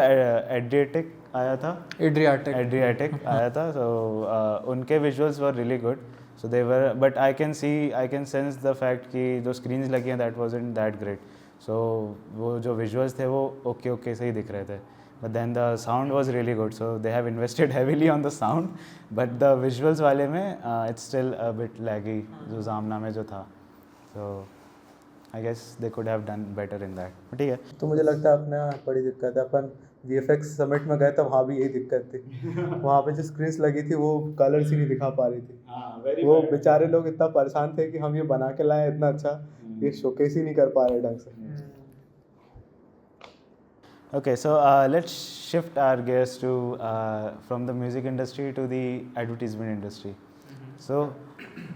Adriatic आया था. Adriatic आया था. So उनके visuals were really good. So they were, but I can sense the fact कि जो screens लगी हैं that wasn't that great. So वो जो visuals थे वो okay से ही दिख रहे थे. But then the sound was really good. So they have invested heavily on the sound. But the visuals वाले में it's still a bit laggy जो जामना में जो था. So I guess they could have done better in that. but ठीक है. तो मुझे लगता है अपने यहाँ बड़ी दिक्कत है. अपन VFX समिट में गए तो वहाँ भी यही दिक्कत थी. वहाँ पे जो स्क्रीन्स लगी थी वो कलर्स ही नहीं दिखा पा रही थी. वो बेचारे लोग इतना परेशान थे कि हम ये बना के लाए इतना अच्छा, ये शोकेस ही नहीं कर पा रहे ढंग से. Okay, so let's shift our gears to from the music industry to the advertisement industry. So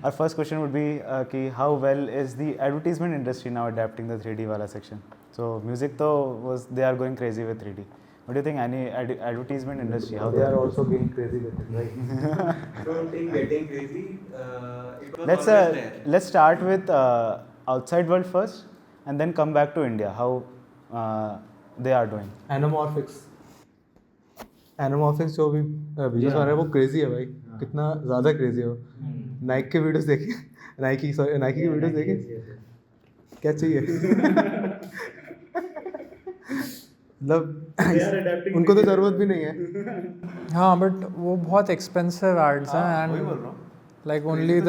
our first question would be कि how well is the advertisement industry now adapting the 3D wala section? So music though they are going crazy with 3D. What do you think any advertisement industry, how they are also getting crazy with it, right? Don't think getting crazy. It was always there. let's start with outside world first and then come back to India. How they are doing. एनोमॉर्फिक्स जो भी videos बना रहे हैं वो crazy है भाई. कितना ज़्यादा क्रेजी है वो. नाइक के वीडियोस देखिए. नाइकी की वीडियोस देखिए. क्या चाहिए. मतलब उनको तो ज़रूरत भी नहीं है. हाँ बट वो बहुत एक्सपेंसिव एड्स हैं and like only the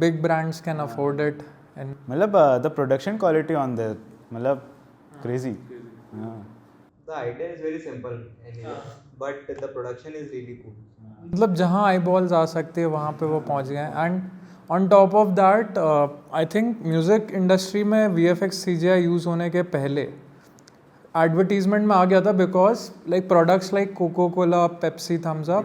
big brands can afford it. And मतलब the production quality on there मतलब crazy. The idea is very simple anyway, but the production is really cool. मतलब जहाँ आई balls आ सकती है वहाँ पे वो पहुँच गए. And on top of that I think music industry में VFX CGI यूज़ होने के पहले एडवर्टीजमेंट में आ गया था because like products like Coca Cola, Pepsi, Thums Up,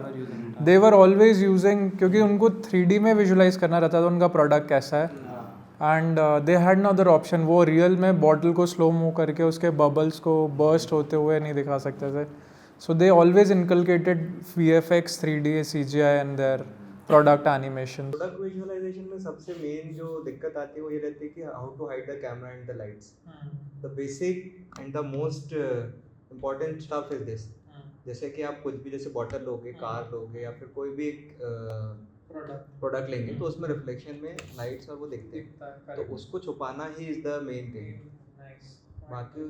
they were always using, क्योंकि उनको 3D में विजुलाइज करना रहता था उनका प्रोडक्ट कैसा है. And they had no other option. वो रियल में बॉटल को स्लो मूव करके उसके बबल्स को बर्स्ट होते हुए नहीं दिखा सकते थे. So they always inculcated VFX, 3D, CGI and their product animation. Product visualisation में सबसे मेन जो दिक्कत आती है वो ये रहती है कि how to hide the camera and the lights. The basic and the most important stuff is this. जैसे कि आप कुछ भी जैसे बॉटल लोगे, कार लोगे या फिर कोई भी एक प्रोडक्ट लेंगे तो उसमें रिफ्लेक्शन में लाइट्स और वो दिखते हैं, तो उसको छुपाना he is the main thing. बाकी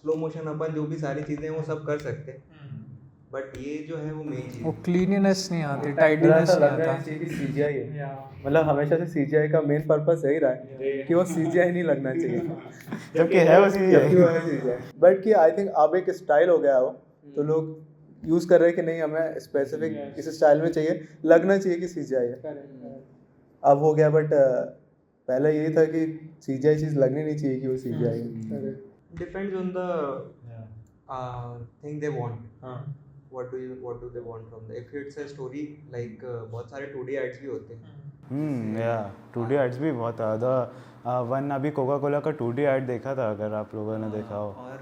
स्लो मोशन अपन जो भी सारी चीज़ें वो सब कर सकते हैं, बट ये जो है वो मेन चीज़. वो क्लीनिनेस नहीं आती, टाइडीनेस नहीं आता. CGI है. मतलब हमेशा से CGI का मेन पर्पस यही रहा है कि वो CGI नहीं लगना चाहिए. जबकि है वो CGI. बट कि आई थिंक अब एक स्टाइल हो गया हो तो लोग यूज़ कर रहे हैं कि नहीं हमें स्पेसिफिक इस स्टाइल में चाहिए, लगना चाहिए कि CGI है. अब हो गया. बट पहले यही था कि CGI चीज़ लगनी नहीं चाहिए कि वो CGI है. Depends on the thing they want. What do they want from the? If it's a story like बहुत सारे 2D ads भी होते हैं. Yeah, 2D ads भी बहुत ज़्यादा. वन अभी कोका कोला का 2D ad देखा था अगर आप लोगों ने देखा हो. और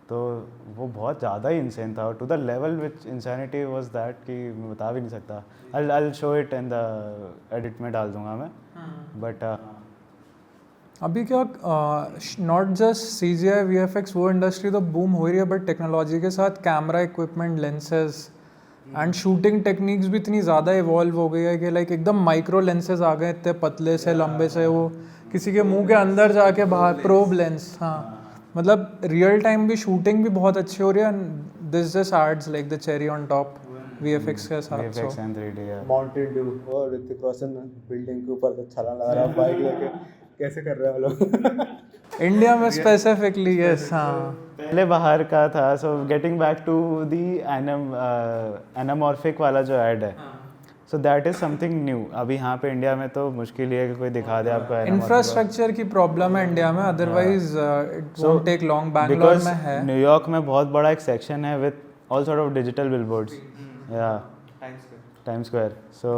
तो वो बहुत ज़्यादा ही इंसेन था. To the level which insanity was that कि मैं बता भी नहीं सकता. I'll show it in the edit में डाल दूंगा मैं. बट अभी क्या नॉट जस्ट CGI VFX वो इंडस्ट्री तो बूम हो रही है, बट टेक्नोलॉजी के साथ camera equipment, lenses and shooting techniques भी इतनी ज़्यादा इवॉल्व हो गई है कि लाइक एकदम माइक्रो लेंसेज आ गए, इतने पतले से लंबे से, वो किसी के मुंह के अंदर जाके बाहर प्रोब लेंस. हाँ मतलब रियल टाइम भी शूटिंग भी बहुत अच्छी हो रही है. This just ads like the cherry on top VFX के साथ. VFX and 3D. Mountain Dew और ऋतिक रोशन बिल्डिंग के ऊपर से छलांग लगा रहा है बाइक लेके. कैसे कर रहे हैं वो लोग. इंडिया में स्पेसिफिकली यस हाँ पहले बाहर का था. So getting back to the anamorphic वाला जो ऐड है, so that is something new. अभी यहाँ पे इंडिया में तो मुश्किल ही है कि कोई दिखा दे आपको इंफ्रास्ट्रक्चर की प्रॉब्लम है इंडिया में, otherwise it won't take long. Bangalore में है, न्यूयॉर्क में बहुत बड़ा एक सेक्शन है with all sort of digital billboards. या टाइम स्क्वायर. सो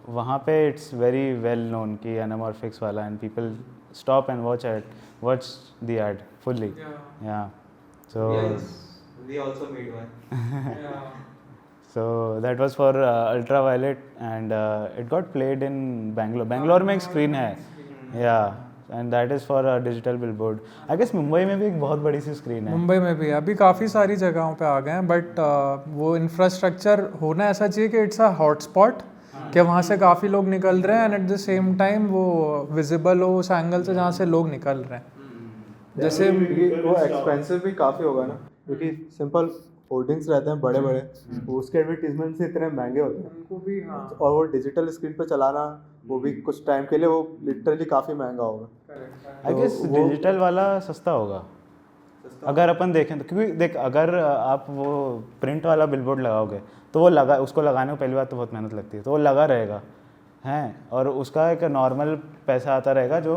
वहाँ पे इट्स वेरी वेल नोन कि एनामॉर्फिक्स वाला, and people stop and watch the ad fully. Yeah so We also made one. so that was for ultraviolet, and it got played in Bangalore में एक screen है. Yeah, and that is for a digital billboard. I guess Mumbai में भी एक बहुत बड़ी सी screen है. मुंबई में भी अभी काफ़ी सारी जगहों पे आ गए हैं, बट वो इंफ्रास्ट्रक्चर होना ऐसा चाहिए कि इट्स अ हॉटस्पॉट, कि वहाँ से काफ़ी लोग निकल रहे हैं and at the same time वो विजिबल हो उस एंगल से जहाँ से लोग निकल रहे हैं. जैसे वो एक्सपेंसिव भी काफ़ी होगा ना, क्योंकि सिंपल होर्डिंग्स रहते हैं बड़े बड़े, उसके एडवर्टीजमेंट से इतने महंगे होते हैं उनको भी. हाँ और वो डिजिटल स्क्रीन पे चलाना वो भी कुछ टाइम के लिए वो लिटरली काफ़ी महंगा होगा. आई गेस डिजिटल वाला सस्ता होगा अगर अपन देखें तो, क्योंकि देख अगर आप वो प्रिंट वाला बिलबोर्ड लगाओगे तो वो उसको लगाने को पहली बात तो बहुत मेहनत लगती है, तो वो लगा रहेगा हैं, और उसका एक नॉर्मल पैसा आता रहेगा जो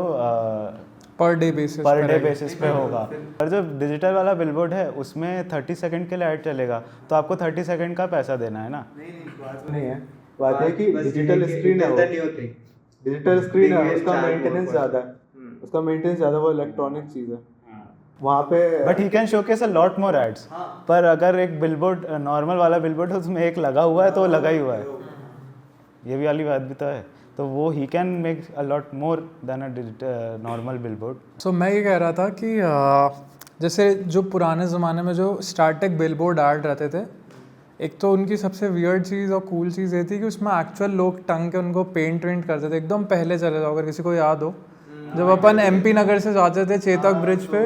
पर डे बेसिस पे होगा. और जो डिजिटल वाला बिलबोर्ड है उसमें 30 सेकंड के लिए ऐड चलेगा, तो आपको 30 सेकंड का पैसा देना है ना. नहीं है, बात है कि डिजिटल स्क्रीन है, डिजिटल स्क्रीन है, उसका मेंटेनेंस ज़्यादा है, वो इलेक्ट्रॉनिक चीज़ है वहाँ पे. But he can showcase a lot more ads. पर अगर एक बिलबोर्ड नॉर्मल वाला बिलबोर्ड है उसमें एक लगा हुआ है तो वो लगा ही हुआ है, ये भी वाली बात भी तो है. तो वो ही can make a lot more than a normal billboard. So मैं ये कह रहा था कि जैसे जो पुराने ज़माने में जो स्टैटिक बिलबोर्ड ऐड रहते थे, एक तो उनकी सबसे वियर्ड चीज़ और कूल चीज़ ये थी कि उसमें एक्चुअल लोग टंग के उनको पेंट वेंट करते थे. एकदम पहले चले जाओ, अगर किसी को याद हो, जब अपन MP नगर से जाते थे चेतक ब्रिज पे,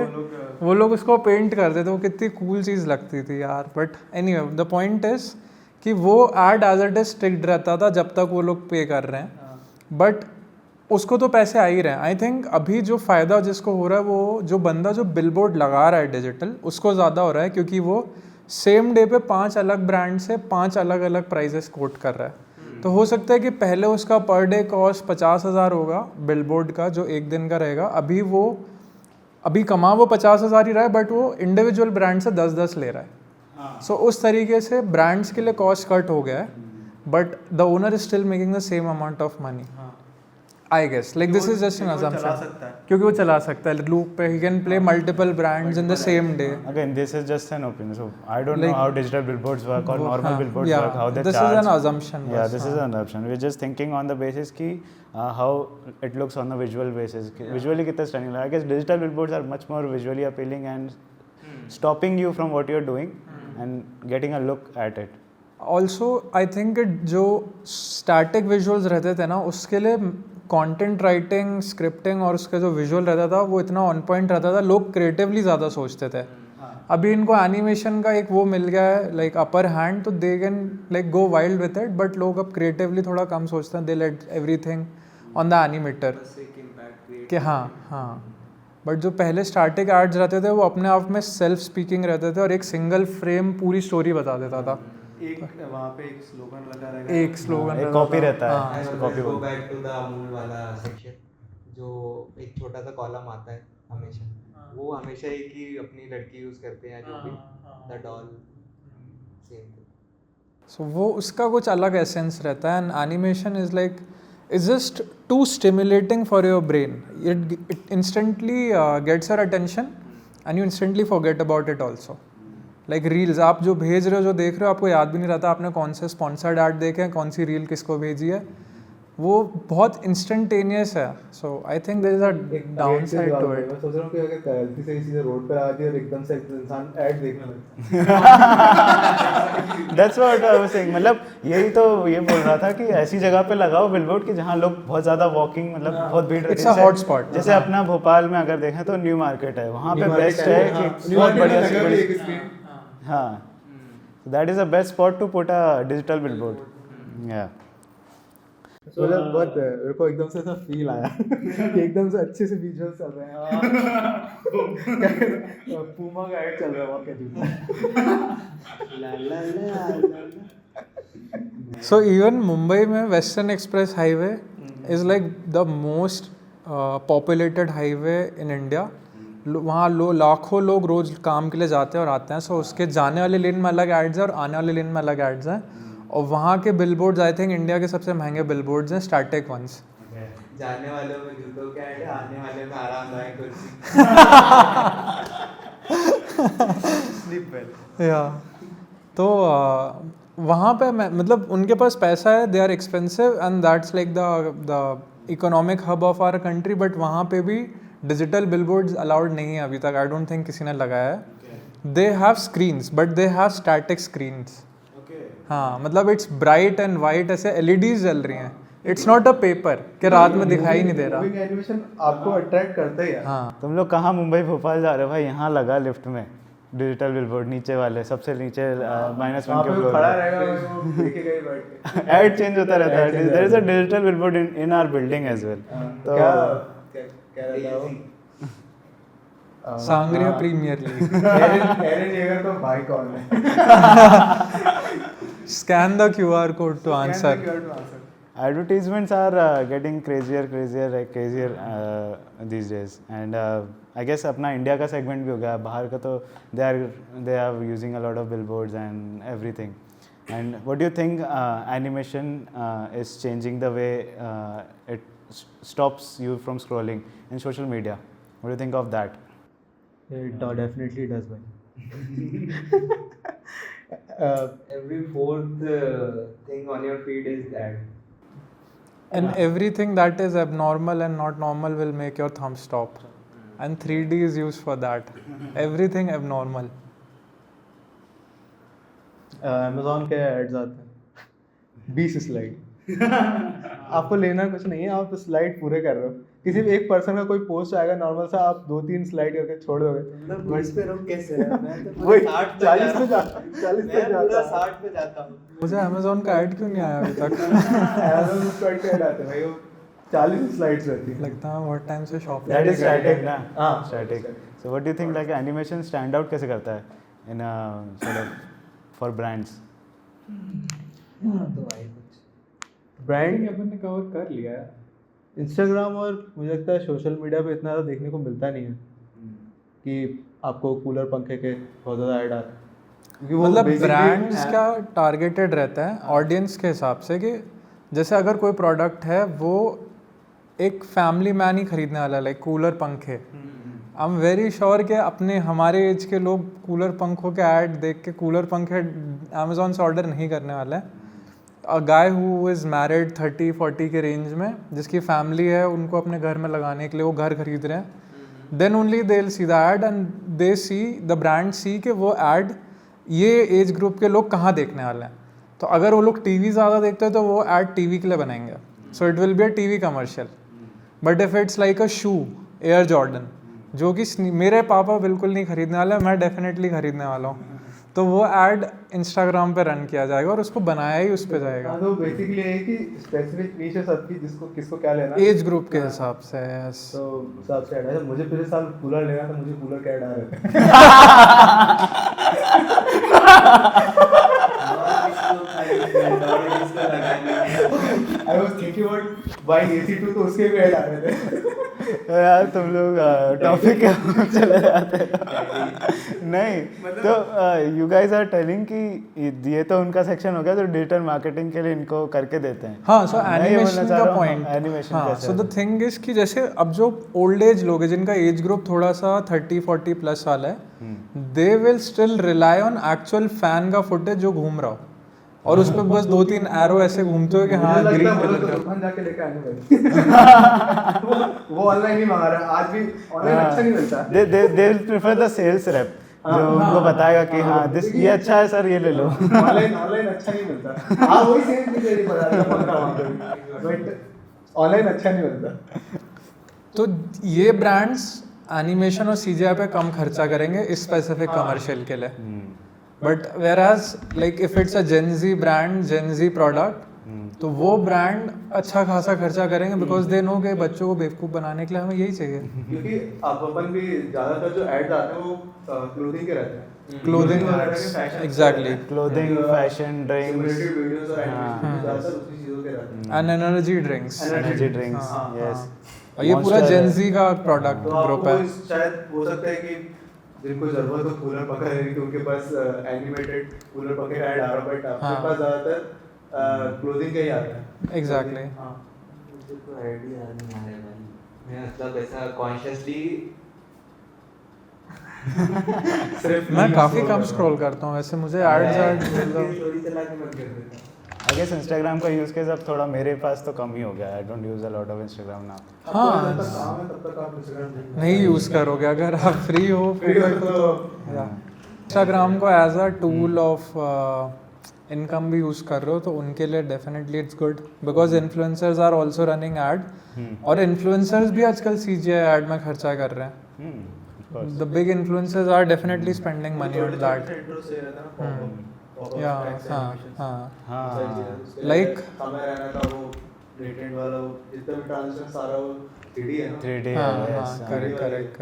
वो लोग उसको पेंट करते थे. वो कितनी कूल चीज़ लगती थी यार. But anyway the point is कि वो ad as it is strict रहता था जब तक वो लोग पे कर रहे हैं, बट उसको तो पैसे आ ही रहे हैं. आई थिंक अभी जो फ़ायदा जिसको हो रहा है वो जो बंदा जो बिलबोर्ड लगा रहा है डिजिटल, उसको ज़्यादा हो रहा है, क्योंकि वो सेम डे पे 5 अलग ब्रांड से 5 अलग अलग प्राइजेस कोट कर रहा है. तो हो सकता है कि पहले उसका पर डे कॉस्ट 50,000 होगा बिलबोर्ड का जो एक दिन का रहेगा. अभी कमा वो 50,000 ही रहा है, बट वो इंडिविजुअल ब्रांड से 10-10 ले रहा है. सो उस तरीके से ब्रांड्स के लिए कॉस्ट कट हो गया है, but the owner is still making the same amount of money. I guess like this is just an assumption, क्योंकि वो चला सकता है लूप पे. He can play multiple brands in the same day. Again, this is just an opinion. So I don't know how digital billboards work or normal billboards work, how they this charge. is an assumption. Yeah, this is an assumption. We're just thinking on the basis ki how it looks on the visual basis. Visually कितना stunning लगा. I guess digital billboards are much more visually appealing and stopping you from what you're doing and getting a look at it. Also I think जो static visuals रहते थे ना, उसके लिए content writing, scripting और उसका जो विजुअल रहता था वो इतना ऑन पॉइंट रहता था, लोग क्रिएटिवली ज़्यादा सोचते थे. अभी इनको एनिमेशन का एक वो मिल गया है लाइक अपर हैंड, तो they can like go wild with it. But लोग अब क्रिएटिवली थोड़ा कम सोचते हैं, they let everything on the animator कि हाँ. बट जो पहले स्टैटिक एड्स रहते थे वो अपने आप में सेल्फ स्पीकिंग रहते थे और एक सिंगल फ्रेम पूरी स्टोरी बता देता था. वहाँ पे एक स्लोगन लगा रहेगा, एक स्लोगन एक कॉपी रहता है. And copy go back to the Amul वाला सेक्शन, जो एक छोटा सा कॉलम आता है हमेशा, वो हमेशा एक ही अपनी लड़की यूज करते हैं जो भी द डॉल सेम. सो वो उसका कुछ अलग एसेंस रहता है. And animation is like is just too stimulating for your brain. It instantly gets your attention and you instantly forget about it also. Like reels आप जो भेज रहे हो, जो देख रहे हो, आपको याद भी नहीं रहता आपने कौन से स्पॉन्सर्ड ऐड देखे हैं, कौन सी रील किसको भेजी है. वो बहुत इंस्टेंटेनियस है. So I think there is a downside to it. मैं सोच रहा हूँ कि अगर गलती से किसी रोड पे आ गई और एकदम से इंसान ऐड देखने लगे. That's what I was saying. मतलब यही तो ये बोल रहा था कि ऐसी जगह पे लगाओ बिलबोर्ड कि जहाँ लोग बहुत ज़्यादा वॉकिंग, मतलब बहुत भीड़ रहती है. It's a hot spot. जैसे अपना भोपाल में अगर देखें तो न्यू मार्केट है, वहाँ पे बेस्ट है कि बहुत बढ़िया सी बड़ी. हाँ, that is the best spot to put a digital billboard. या मतलब बहुत मेरे को एकदम से ऐसा फील आया कि एकदम से अच्छे से विजुअल्स चल रहे हैं पूमा का ऐड चल रहा है वहाँ के So even Mumbai में Western Express Highway is like the most populated highway in India. वहाँ लाखों लोग रोज काम के लिए जाते हैं और आते हैं. सो उसके जाने वाले लेन में अलग एड्स हैं और आने वाले लेन में अलग एड्स हैं. और वहाँ के बिलबोर्ड्स आई थिंक इंडिया के सबसे महंगे बिलबोर्ड्स हैं, स्टैटिक वंस. जाने वालों में जूतों के ऐड है, आने वाले में आरामदायक कुर्सी. Sleep well. या तो वहाँ पे मतलब उनके पास पैसा है, they are expensive and that's like the economic hub of our country. But वहाँ पे भी डिजिटल बिलबोर्ड्स अलाउड नहीं है अभी तक. आई डोंट थिंक किसी ने लगाया है. They have screens but they have static screens. हाँ मतलब इट्स ब्राइट एंड वाइट, ऐसे एलईडीज जल रही हैं. इट्स नॉट अ पेपर कि रात में दिखाई नहीं दे रहा. मूविंग एनिमेशन आपको अट्रैक्ट करता ही है. हाँ तुम लोग कहाँ मुंबई भोपाल जा रहे हो भाई? यहाँ लगा लिफ्ट में डिजिटल बिलबोर्ड, नीचे वाले सबसे नीचे -1 वहाँ के पे फ्लोर खड़ा पे. रहेगा वो देखेगा ही बैठ के. ऐड चेंज होता रहता है. There is a digital billboard in our building as well. तो क्या रहता है वो? Sangaria premier league. Eren Jaeger तो भाई कौन है? Scan the QR code to answer. advertisements are getting crazier these days. And I guess अपना इंडिया का सेगमेंट भी हो गया. बाहर का तो they are using a lot of billboards and everything. And what do you think animation is changing the way it stops you from scrolling in social media? What do you think of that? It definitely does, man. Every fourth thing on your feed is that. And everything that is abnormal and not normal will make your thumb stop. And 3D is used for that. Everything abnormal. Amazon के ads आते हैं 20 slide. आपको लेना कुछ नहीं है, आप slide पूरे कर रहे हो. किसी भी एक पर्सन का कोई पोस्ट आएगा नॉर्मल सा, आप 2-3 स्लाइड करके छोड़ दोगे. मतलब 20 पे रुक कैसे है? मैं तो वही 60 पे 40 पे जाता हूँ. 40 पे मैं जाता पूरा हूँ. 60 पे जाता हूँ. मुझे Amazon का ऐड क्यों नहीं आया अभी तक? Amazon स्लाइड के ऐड आते हैं भाई, वो 40 स्लाइड्स रहती है. लगता है बहुत टाइम से शॉप. That is static ना? हाँ. Static. So what do you think like animation stand out कैसे करता है in a sort of for brands? तो भाई कुछ ब्रांड अपन ने कवर कर लिया है. इंस्टाग्राम और मुझे लगता है सोशल मीडिया पे इतना ज़्यादा देखने को मिलता नहीं है कि आपको कूलर पंखे के बहुत ज़्यादा ऐड आ रहे हैं. क्योंकि वो मतलब basically ब्रांड्स का टारगेटेड रहता है ऑडियंस के हिसाब से कि जैसे अगर कोई प्रोडक्ट है वो एक फैमिली मैन ही खरीदने वाला है, लाइक कूलर पंखे. आई एम वेरी श्योर कि अपने हमारे एज के लोग कूलर पंखों के ऐड देख के कूलर पंखे अमेजोन से ऑर्डर नहीं करने वाले हैं. अ गाय हु इज़ मैरिड 30-40 के रेंज में, जिसकी फैमिली है, उनको अपने घर में लगाने के लिए वो घर खरीद रहे हैं, then only they will see the ad and they see the brand see कि वो ऐड ये एज ग्रुप के लोग कहाँ देखने वाले हैं. तो अगर वो लोग टीवी ज़्यादा देखते हैं तो वो ऐड टीवी के लिए बनाएंगे. So it will be a TV commercial. But if it's like a shoe air Jordan जो कि मेरे पापा बिल्कुल नहीं खरीदने वाले, मैं डेफिनेटली खरीदने वाला हूँ, तो वो ऐड इंस्टाग्राम पे रन किया जाएगा और उसको बनाया ही उस पे जाएगा. तो बेसिकली है कि स्पेसिफिक नीश है सबकी, जिसको किसको क्या लेना एज ग्रुप के हिसाब से. yes. तो हिसाब से ऐड है. मुझे पिछले साल कूलर लेना था, मुझे कूलर का ऐड आ रहा है. I was thinking about buying AC2 तो उसके भी ऐड आ रहे थे. यार तुम लोग टॉपिक चले जाते हैं. नहीं तो यू गाइस आर टेलिंग कि ये तो उनका सेक्शन हो गया जो डिजिटल मार्केटिंग के लिए इनको करके देते हैं. हाँ, सो मैं ये बोलना एनिमेशन चाह का रहा हूँ, पॉइंट. animation हाँ, कैसे सो है? द थिंग इज कि जैसे अब जो ओल्ड एज लोग हैं जिनका एज ग्रुप थोड़ा सा 30-40 प्लस वाला है, they will still rely on actual fan का फुटेज जो घूम रहा हो और उस पर बस 2-3 एरो ऐसे घूमते हुए कि हाँ ग्रीन कलर का. दुकान जाके लेके आने भाई. वो ऑनलाइन ही मंगा रहा है आज भी. ऑनलाइन अच्छा नहीं मिलता. They will prefer the sales rep जो उनको बताएगा कि हाँ दिस ये अच्छा है सर, ये ले लो. ऑनलाइन अच्छा नहीं मिलता. हाँ वही सेम चीज़ है बता रहा हूँ, बट ऑनलाइन अच्छा नहीं मिलता. तो ये ब्रांड्स एनिमेशन और CGI पे कम खर्चा करेंगे इस स्पेसिफिक कमर्शियल के लिए. But whereas like if it's a Gen Z brand, Gen Z product, तो वो ब्रांड अच्छा खासा खर्चा करेंगे बिकॉज दे नो कि बच्चों को बेवकूफ़ बनाने के लिए हमें यही चाहिए। क्योंकि आप अपन भी ज़्यादातर जो एड्स आते हैं वो क्लोथिंग के रहते हैं, clothing exactly clothing, fashion, drinks, videos और ज़्यादातर उसी चीज़ों के रहते हैं। And energy drinks. Energy drinks, yes. और ये पूरा जेंजी का प्रोडक्ट तो ग्रुप है। आपको शायद हो सकता है कि जिनको जरूरत हो कूलर पंखा लेने की, उनके पास एनिमेटेड कूलर पंखे का ऐड आ रहा है, बट आपके पास ज़्यादातर क्लोथिंग का ही आता है। एग्जैक्टली। हाँ, मुझे तो आइडिया नहीं आ रहा भाई, मैं मतलब ऐसा कॉन्शियसली सिर्फ मैं काफ़ी कम स्क्रॉल करता हूँ वैसे, मुझे एड्स स्टोरी चला के बंद कर देता हूँ। आई गेस इंस्टाग्राम का यूज़ केस अब थोड़ा मेरे पास तो कम ही हो गया। I don't use a lot of Instagram now. हाँ, जब तक काम है तब तक आप इंस्टाग्राम नहीं यूज़ करोगे अगर आप फ्री हो तो इंस्टाग्राम को as a tool of income भी यूज़ कर रहे हो तो उनके लिए definitely it's good because influencers are also running ad, और इन्फ्लुएंसर्स भी आजकल CGI एड में खर्चा कर रहे हैं। The big influencers are definitely spending money on that. Like- समय रहना था वो रेटेड वाला, वो जितना भी ट्रांजेक्शन सारा वो 3D है ना। 3D, हाँ, yes. हाँ, correct.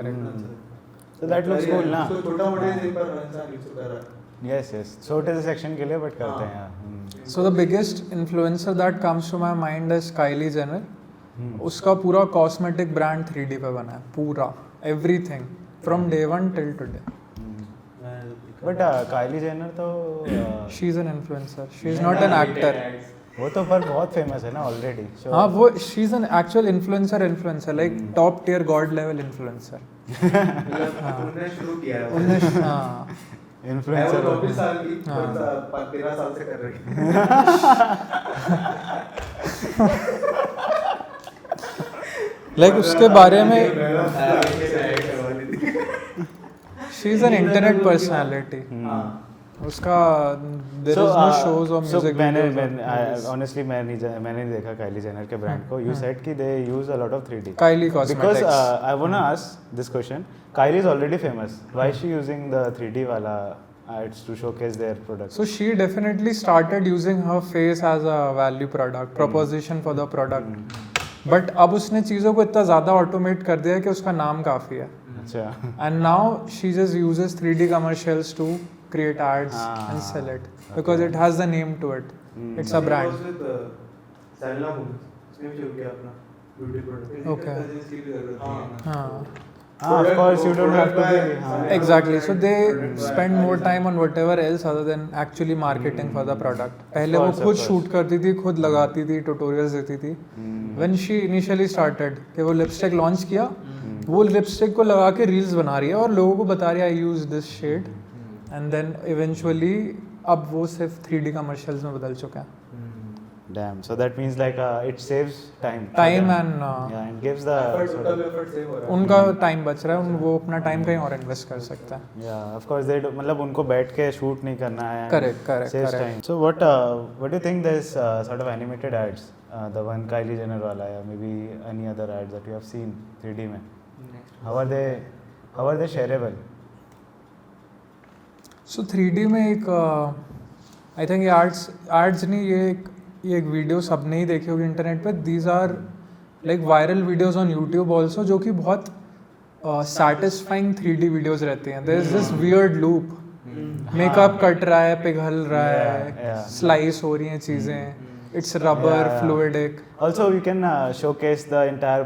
So that looks cool ना? तो छोटा मोटा ही पर इंसान यूज कर रहा है। Yes, yes. छोटे से सेक्शन के लिए बट करते हैं। So the biggest influencer that comes to my mind is Kylie Jenner. उसका पूरा कॉस्मेटिक ब्रांड 3D पे बना है, पूरा everything from day 1 till today. But Kylie Jenner तो She is an influencer. She is not an actor. वो तो पर बहुत फेमस है ना ऑलरेडी। हाँ, वो she is an actual influencer like top tier god level influencer. उन्होंने शुरू किया है। उनने हाँ इन्फ्लुएंसर 24 साल की, हाँ। 13 साल से कर रही है। like उसके बारे में she is an internet personality. उसका there is no shows or music videos. Honestly मैंने नहीं देखा काइली जेनर के ब्रांड को। यू सेड कि they use a lot of 3D Kylie because Cosmetics. I want to ask this question. Kylie is already famous. Why is she using the 3D wala ads to showcase their products? So she definitely started using her face as a value product, proposition for the product. But अब उसने चीज़ों को इतना ज़्यादा automate कर दिया कि उसका नाम काफ़ी है. अच्छा। And now she just uses 3D commercials to create ads and sell it because it has the name to it. It's a brand. Selena movie, उसने भी शुरू किया अपना ब्यूटी प्रोडक्ट। Okay. हाँ. Of course you don't have to be. हाँ. Exactly. So they spend more time on whatever else other than actually marketing for the product. पहले वो खुद शूट करती थी, खुद लगाती थी, tutorials देती थी. When she initially started, कि वो लिपस्टिक लॉन्च किया, वो लिपस्टिक को लगा के रील्स बना रही है और लोगों को बता रही है I use this shade, and then eventually अब वो सिर्फ 3D कमर्शियल्स में बदल चुका है. Damn. So that means like it saves time. Time for them. And Yeah, and gives the. sort of- effort save हो रहा है। उनका टाइम बच रहा है, वो अपना टाइम कहीं और इन्वेस्ट कर सकता है. Yeah, of course they do, मतलब उनको बैठ के शूट नहीं करना है. Correct, correct, Saves correct. time. So what do you think this sort of animated ads, the one Kylie Jenner वाला या maybe any other ads that you have seen 3D में, how are they shareable? So 3D में एक I think ads नहीं, ये एक video सबने ही देखी होगी इंटरनेट पे. These are like viral videos on YouTube also, जो कि बहुत सैटिस्फाइंग 3D वीडियोस रहती हैं. There is this weird loop, makeup cut रहा है, पिघल रहा है, स्लाइस हो रही हैं चीज़ें, it's rubber fluidic. Also you can showcase the entire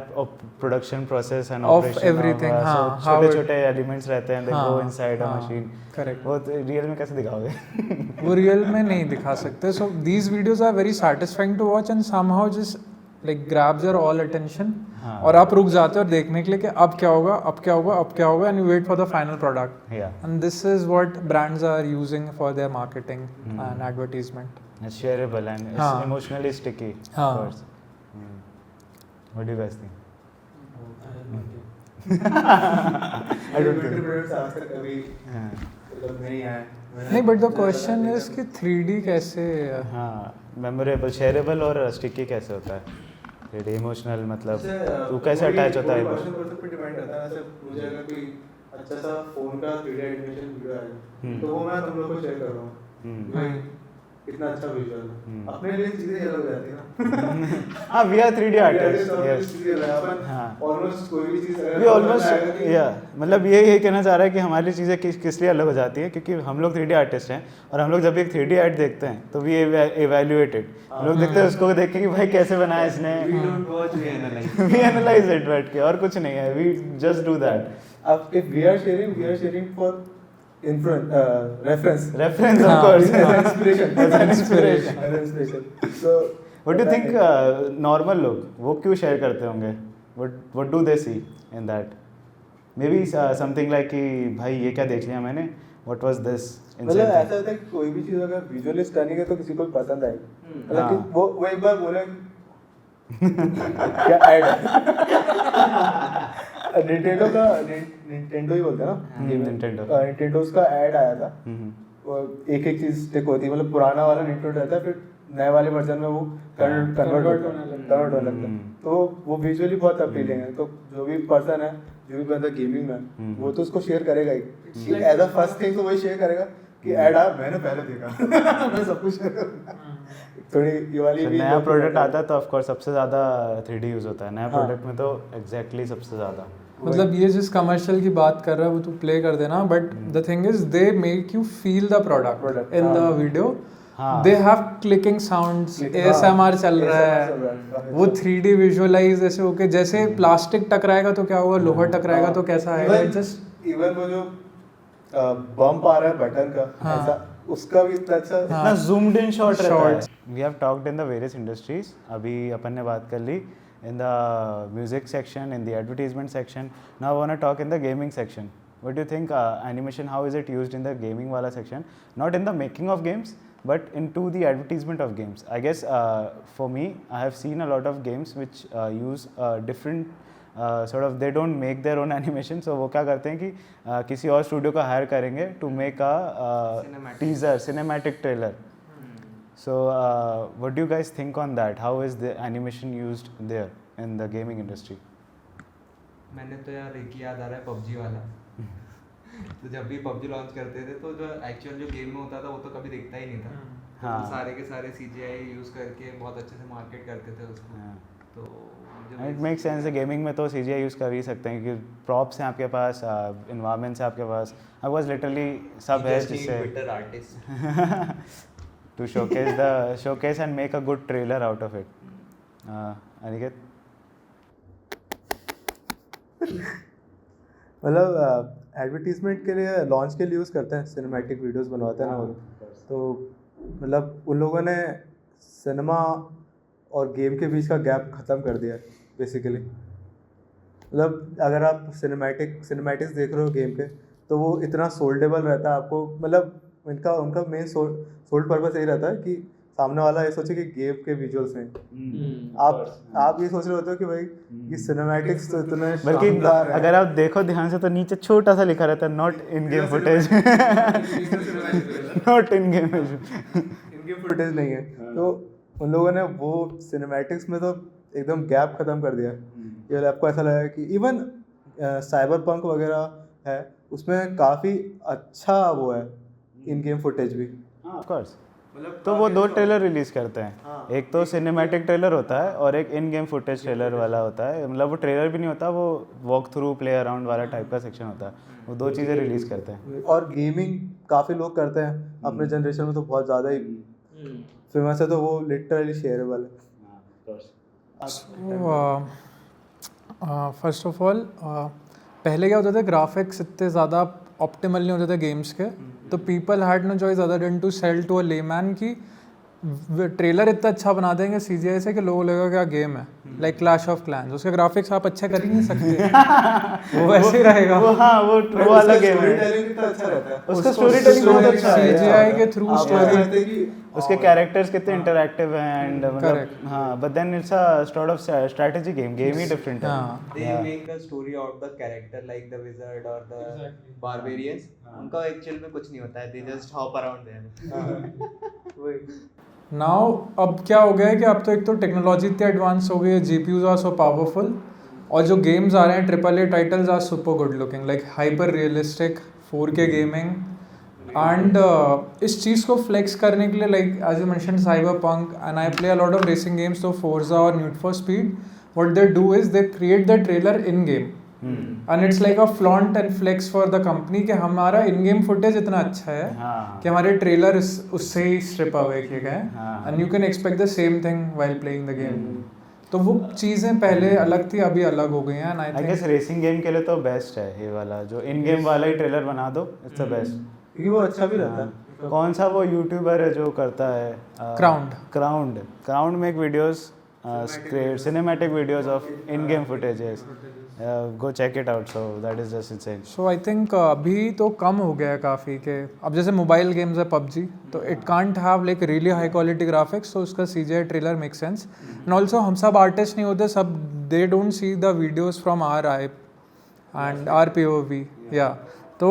production process and Of operation everything, of, हाँ, so how छोटे एलिमेंट्स रहते हैं, they हाँ, go inside a हाँ, machine. correct. वो रियल में कैसे दिखाओगे? वो रियल में नहीं दिखा सकते. So these videos are very satisfying to watch and somehow just like grabs your all attention. और आप रुक जाते हो और देखने के लिए कि अब क्या होगा, अब क्या होगा, अब क्या होगा, and you wait for the final product. Yeah, and this is what brands are using for their marketing and advertisement. it's shareable and it's हाँ. emotionally sticky. हाँ. Of course. What do you guys think? I don't think products आज तक कभी मतलब नहीं आए। नहीं, but the question is कि 3D कैसे. हाँ, मेमोरेबल, शेयरेबल और स्टिकी कैसे होता है? 3D इमोशनल मतलब तू कैसे अटैच होता है? पर्सन पर्सन पे डिपेंड करता है. जैसे मुझे अगर कोई अच्छा सा फोन का 3D एनिमेशन वीडियो आए तो वो मैं तुम लोग को शेयर कर रहा हूँ. इतना अच्छा विजुअल है। अपने लिए चीजें अलग हो जाती है ना। हाँ, we are 3D artists. Yes. हाँ. ऑलमोस्ट कोई भी चीज We almost मतलब ये कहना चाह रहा है कि हमारी चीज़ें किस लिए अलग हो जाती है, क्योंकि हम लोग 3D आर्टिस्ट हैं और हम लोग जब एक 3D ऐड देखते हैं तो वी एवेल्युएटेड, हम लोग देखते हैं उसको, देख के कि भाई कैसे बनाया इसने, वी एनालाइज इट बैठ के, और कुछ नहीं है, वी जस्ट डू दैट. अब if we are sharing for reference Reference, of course. as inspiration. So What do you think normal लोग वो क्यों शेयर करते होंगे? What do they see in that? Maybe something like कि भाई ये क्या देख लिया मैंने, what was this? मतलब ऐसा होता है कि कोई भी चीज़ अगर विजुअली स्टनिंग है तो किसी को पसंद आएगी। मतलब कि वो एक बार बोले क्या ऐड निंटेंडो ही बोलते हैं ना, निंटेंडो का ऐड आया था। एक चीज स्टिक होती है, मतलब पुराना वाला निंटेंडो रहता है, फिर नए वाले वर्जन में वो कन्वर्ट होने लगता है। तो वो विजुअली बहुत अपीलिंग है, तो जो भी पर्सन है, जो भी बंदा गेमिंग में, वो तो उसको शेयर करेगा ही। एज अ फर्स्ट थिंग तो वही शेयर करेगा कि ऐड आया, मैंने पहले देखा। मैं सब कुछ शेयर करूंगा। थोड़ी ये वाली भी नया प्रोडक्ट आता है तो ऑफ कोर्स सबसे ज़्यादा 3D यूज़ होता है नया प्रोडक्ट में, तो एग्जैक्टली सबसे ज़्यादा। मतलब ये जिस कमर्शियल की बात कर रहा है वो तू प्ले कर देना, but the thing is they make you feel the product in the video. They have clicking sounds, ASMR चल रहा है, वो 3D विजुअलाइज ऐसे होके, जैसे प्लास्टिक टकराएगा तो क्या होगा, लोहा टकराएगा तो कैसा आएगा, जस्ट इवन वो जो बम्प आ रहा है बटन का, ऐसा उसका भी इतना अच्छा इतना zoomed in shot रहता है। We have talked in the various industries, अभी अपन ने बात कर ली in the music section, in the advertisement section. Now I want to talk in the gaming section. What do you think animation, how is it used in the gaming wala section? Not in the making of games, but into the advertisement of games. I guess for me, I have seen a lot of games which use different sort of, they don't make their own animation, so वो क्या करते हैं कि किसी और studio को higher करेंगे to make a teaser, cinematic trailer. So what do you guys think on that? How is the animation used there in the gaming industry? मैंने तो यार एक ही याद आ रहा है, PUBG वाला। तो जब भी PUBG लॉन्च करते थे तो जो एक्चुअल जो गेम में होता था वो तो कभी दिखता ही नहीं था। हाँ। तो सारे के सारे CGI यूज़ करके बहुत अच्छे से मार्केट करते थे उसको। तो इट मेक सेंस है, गेमिंग में तो CGI यूज़ कर ही सकते हैं क्योंकि प्रॉप्स हैं आपके पास, इन्वायरमेंट्स है आपके पास, आपके पास लिटरली सब है जिससे better artist to showcase and make a good trailer out of it. Aniket? मतलब एडवर्टीजमेंट के लिए, लॉन्च के लिए यूज़ करते हैं, सिनेमैटिक वीडियोस बनवाते हैं ना वो। तो मतलब उन लोगों ने सिनेमा और गेम के बीच का गैप ख़त्म कर दिया है बेसिकली। मतलब अगर आप सिनेमैटिक्स देख रहे हो गेम के, तो वो इतना सोल्डेबल रहता है आपको, मतलब उनका मेन सोल्ड पर्पस यही रहता है कि सामने वाला ये सोचे कि गेम के विजुअल्स हैं। आप ये सोच रहे होते हो कि भाई ये सिनेमैटिक्स तो इतने बल्कि अगर आप देखो ध्यान से तो नीचे छोटा सा लिखा रहता है not in game footage, not in game footage नहीं है। तो उन लोगों ने वो सिनेमैटिक्स में तो एकदम गैप खत्म कर दिया। ये आपको ऐसा लगा कि इवन साइबरपंक वगैरह है, उसमें काफ़ी अच्छा वो है इन गेम फुटेज भी। ऑफ कोर्स, तो वो दो ट्रेलर रिलीज करते हैं, एक तो सिनेमैटिक ट्रेलर होता है और एक इन गेम फुटेज ट्रेलर वाला होता है। मतलब वो ट्रेलर भी नहीं होता, वो वॉक थ्रू प्ले अराउंड वाला टाइप का सेक्शन होता है, वो दो चीज़ें रिलीज करते हैं। और गेमिंग काफ़ी लोग करते हैं अपने जनरेशन में, तो बहुत ज़्यादा ही फेमस है, तो वो लिटरली शेयरेबल है। फर्स्ट ऑफ ऑल पहले क्या होता था, ग्राफिक्स इतने ज़्यादा ऑप्टिमल नहीं होते थे गेम्स के, तो people had no choice other than to sell to a layman कि ट्रेलर इतना अच्छा बना देंगे CGI से कि लोगों को लगेगा क्या गेम है, लाइक क्लैश ऑफ क्लैंस। उसके ग्राफिक्स आप अच्छे कर ही नहीं सकते, वो वैसे ही रहेगा। वो हाँ, वो वाला गेम है, कितना अच्छा रहता है उसका स्टोरी टेलिंग बहुत अच्छा है, CGI के थ्रू स्टोरी, उसके कैरेक्टर्स कितने इंटरैक्टिव हैं एंड मतलब हाँ, but then it's a sort of strategy game ही डिफरेंट है। They make a story out of the character like the wizard or the barbarians. उनका एक्चुअल में कुछ नहीं होता है, they just hop around there. Now अब क्या हो गया है कि अब तो एक तो टेक्नोलॉजी इतनी एडवांस हो गई है, GPUs आर सो पावरफुल, और जो गेम्स आ रहे हैं AAA titles are super good looking, like hyper realistic 4K gaming, and इस चीज़ को फ्लेक्स करने के लिए like as you mention Cyberpunk and I play a lot of racing games तो फोर्जा और Need for Speed what they do is they create the trailer in game and it's like a flaunt and flex for the company कि हमारा इन game footage इतना अच्छा है कि हमारे trailer उससे ही स्ट्रिप अवे किए गए and you can expect the same thing while playing the game. तो वो चीज़ें पहले अलग थी अभी अलग हो गई हैं and I guess racing game के लिए तो बेस्ट है ये वाला जो इन गेम वाला ही ट्रेलर बना दो, इट्स द बेस्ट क्योंकि वो अच्छा भी रहता है। कौन सा वो यूट्यूबर है जो करता है crowd make videos cinematic videos of in game footages, go check it out, so that is just insane. So I think अभी तो कम हो गया है काफ़ी के अब जैसे मोबाइल गेम्स है पबजी तो it can't have like really high quality graphics तो उसका CGI trailer make sense and also हम सब आर्टिस्ट नहीं होते, सब they don't see the videos from our eye and our POV या तो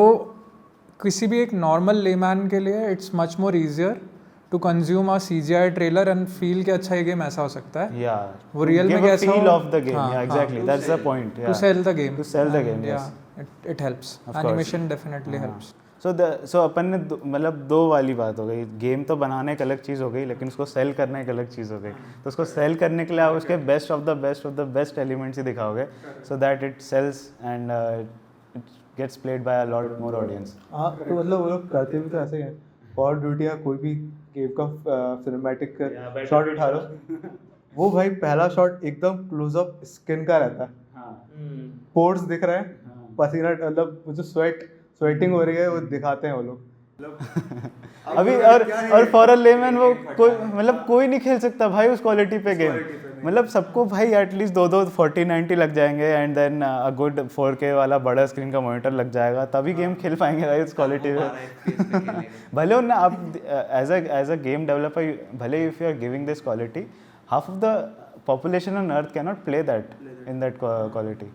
किसी भी एक नॉर्मल लेमैन के लिए it's much more easier to consume a CGI trailer and feel कि अच्छा ये गेम ऐसा हो सकता है वो रियल में कैसा feel of the game, exactly that's the point, to sell the game yes it helps, animation definitely helps. So अपन ने मतलब दो वाली बात हो गई, गेम तो बनाने एक अलग चीज़ हो गई लेकिन उसको सेल करना एक अलग चीज़ हो गई। तो उसको सेल करने के लिए आप उसके best of the best elements ही दिखाओगे so that it sells and it gets played by a lot more audience. हाँ तो मतलब वो लोग करते भी तो ऐसे ही हैं, कॉल ऑफ ड्यूटी या कोई भी गेम का सिनेमैटिक शॉट उठा लो वो भाई पहला शॉट एकदम क्लोजअप स्किन का रहता है, पोर्स दिख रहा है, पसीना मतलब जो स्वेटिंग हो रही है वो दिखाते हैं वो लोग। अभी और फॉर अ लेमैन वो कोई मतलब कोई नहीं खेल सकता भाई उस क्वालिटी पे गेम, मतलब सबको भाई एटलीस्ट 40-90 लग जाएंगे and then a good 4K वाला बड़ा स्क्रीन का मॉनिटर लग जाएगा तभी गेम खेल पाएंगे भाई उस क्वालिटी पे। भले उन आप एज अ गेम डेवलपर भले if you are giving this quality, half of the population on earth can not play that in that quality,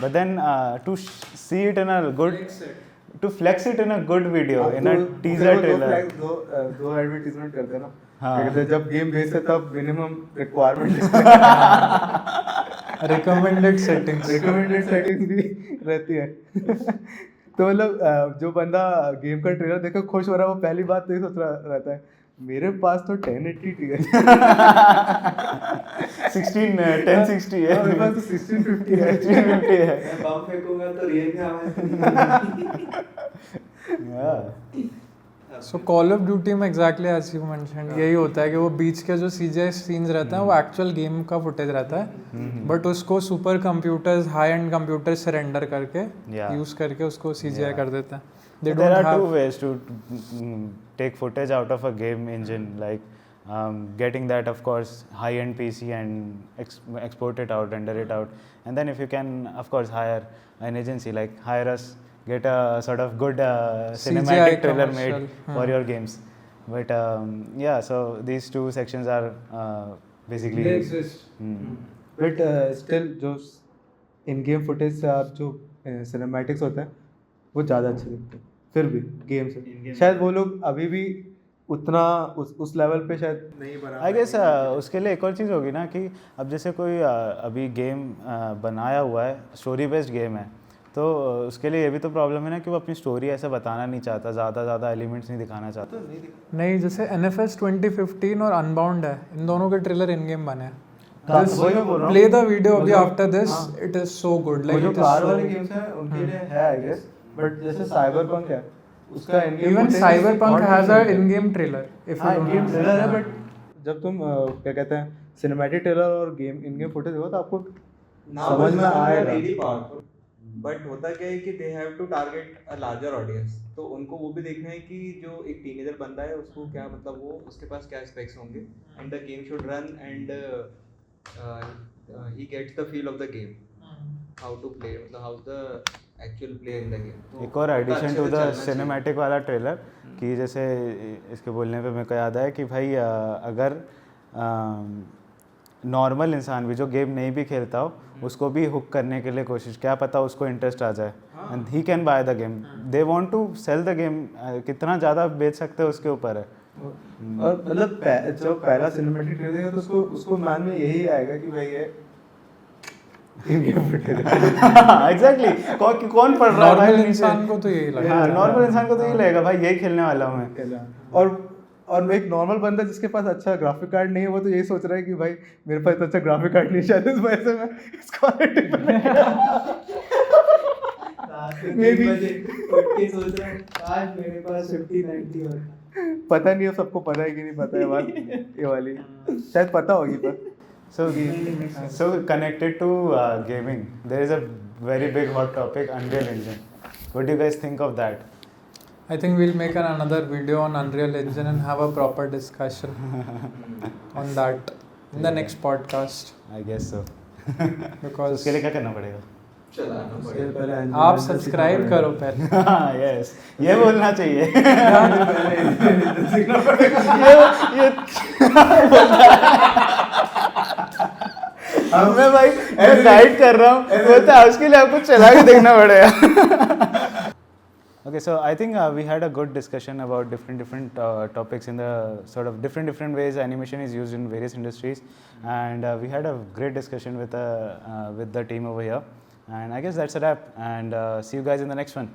but then to see it in a good to flex it in a good video in a teaser trailer दो advertisement करते हैं ना, कहते हैं जब game भेजते तब minimum requirement recommended settings भी रहती है। तो मतलब जो बंदा गेम का ट्रेलर देखकर खुश हो रहा है वो पहली बात तो ये सोच रहा रहता है मेरे पास तो 1080 है 1060 है, मेरे पास तो 1650 है, मैं बम फेंकूंगा तो रियल में आवाज। सो कॉल ऑफ ड्यूटी में एग्जैक्टली एज यू मेंशन यही होता है कि वो बीच के जो CGI सीन्स रहते हैं वो एक्चुअल गेम का फुटेज रहता है बट उसको super computers high and computers से रेंडर करके यूज करके उसको CGI कर देते हैं। There are two ways to take footage out of a game engine, like getting that of course high-end PC and export it out, render it out, and then if you can of course hire an agency, like hire us, get a sort of good cinematic trailer made for your games. But yeah, so these two sections are basically they exist. But still जो in game footage से आप जो cinematics होते हैं वो ज़्यादा अच्छे दिखते हैं फिर भी गेम से, शायद वो लोग अभी भी उतना उस लेवल पे शायद नहीं बना। आई गेस उसके लिए एक और चीज़ होगी ना कि अब जैसे कोई अभी गेम बनाया हुआ है, स्टोरी बेस्ड गेम है, तो उसके लिए ये भी तो प्रॉब्लम है ना कि वो अपनी स्टोरी ऐसे बताना नहीं चाहता, ज़्यादा एलिमेंट्स नहीं दिखाना चाहता। नहीं, जैसे NFS 2015 और अनबाउंड है, इन दोनों के ट्रेलर इन गेम बने हैं। प्ले द वीडियो अभी after this, it is so good. Like जो कार वाले गेम्स हैं उनके लिए है आई गेस, बट जैसे साइबरपंक है उसका even cyberpunk has a in game trailer, if you in game trailer है, बट जब तुम क्या कहते हैं सिनेमैटिक ट्रेलर और गेम इन गेम फुटेज हो तो आपको समझ में आएगा। बट होता क्या है कि they have to target a larger audience, तो उनको वो भी देखना है कि जो एक टीनेजर बंदा है उसको क्या मतलब वो उसके पास क्या स्पेक्स होंगे, and the game should run and he gets the feel of the game, how to play, मतलब how the actual play in the game। एक और एडिशन टू द सिनेमैटिक वाला ट्रेलर कि जैसे इसके बोलने पे मेरे को याद आया कि भाई अगर नॉर्मल इंसान भी जो गेम नहीं भी खेलता हो उसको भी हुक करने के लिए कोशिश, क्या पता उसको इंटरेस्ट आ जाए and he can buy the game, they want to sell the game, कितना ज़्यादा बेच सकते हैं उसके ऊपर है। और मतलब जो पहला सिनेमैटिक ट्रेलर है तो उसको मन में यही आएगा कि भाई ये इन गेम फुटेज। एग्जैक्टली कौन पढ़ रहा है भाई नॉर्मल नीचे? इंसान को तो यही लगता हाँ है। नॉर्मल इंसान को तो यही लगेगा भाई यही खेलने वाला हूँ मैं। और एक नॉर्मल बंदा जिसके पास अच्छा ग्राफिक कार्ड नहीं है वो तो यही सोच रहा है कि भाई मेरे पास तो अच्छा ग्राफिक कार्ड नहीं है, शायद इस वजह से मैं इसको Maybe उठ के सोच रहा हूँ काश मेरे पास 50-90 होता। पता नहीं है सबको पता है कि नहीं पता है बात ये वाली, शायद पता होगी पर So connected to gaming, there is a very big hot topic, Unreal Engine. What do you guys think of that? I think we'll make another video on Unreal Engine and have a proper discussion on that in the next podcast. I guess so. Because उसके लिए क्या करना पड़ेगा? चलाना पड़ेगा। आप subscribe करो पहले। हाँ yes, ये बोलना चाहिए। ये मैं भाई मैं गाइड कर रहा हूँ बोलता है उसके लिए आपको चला के देखना पड़ेगा। Okay, so I think we had a good discussion about different topics in the sort of different ways animation is used in various industries, and we had a great discussion with the team over here, and I guess that's a wrap, and see you guys in the next one.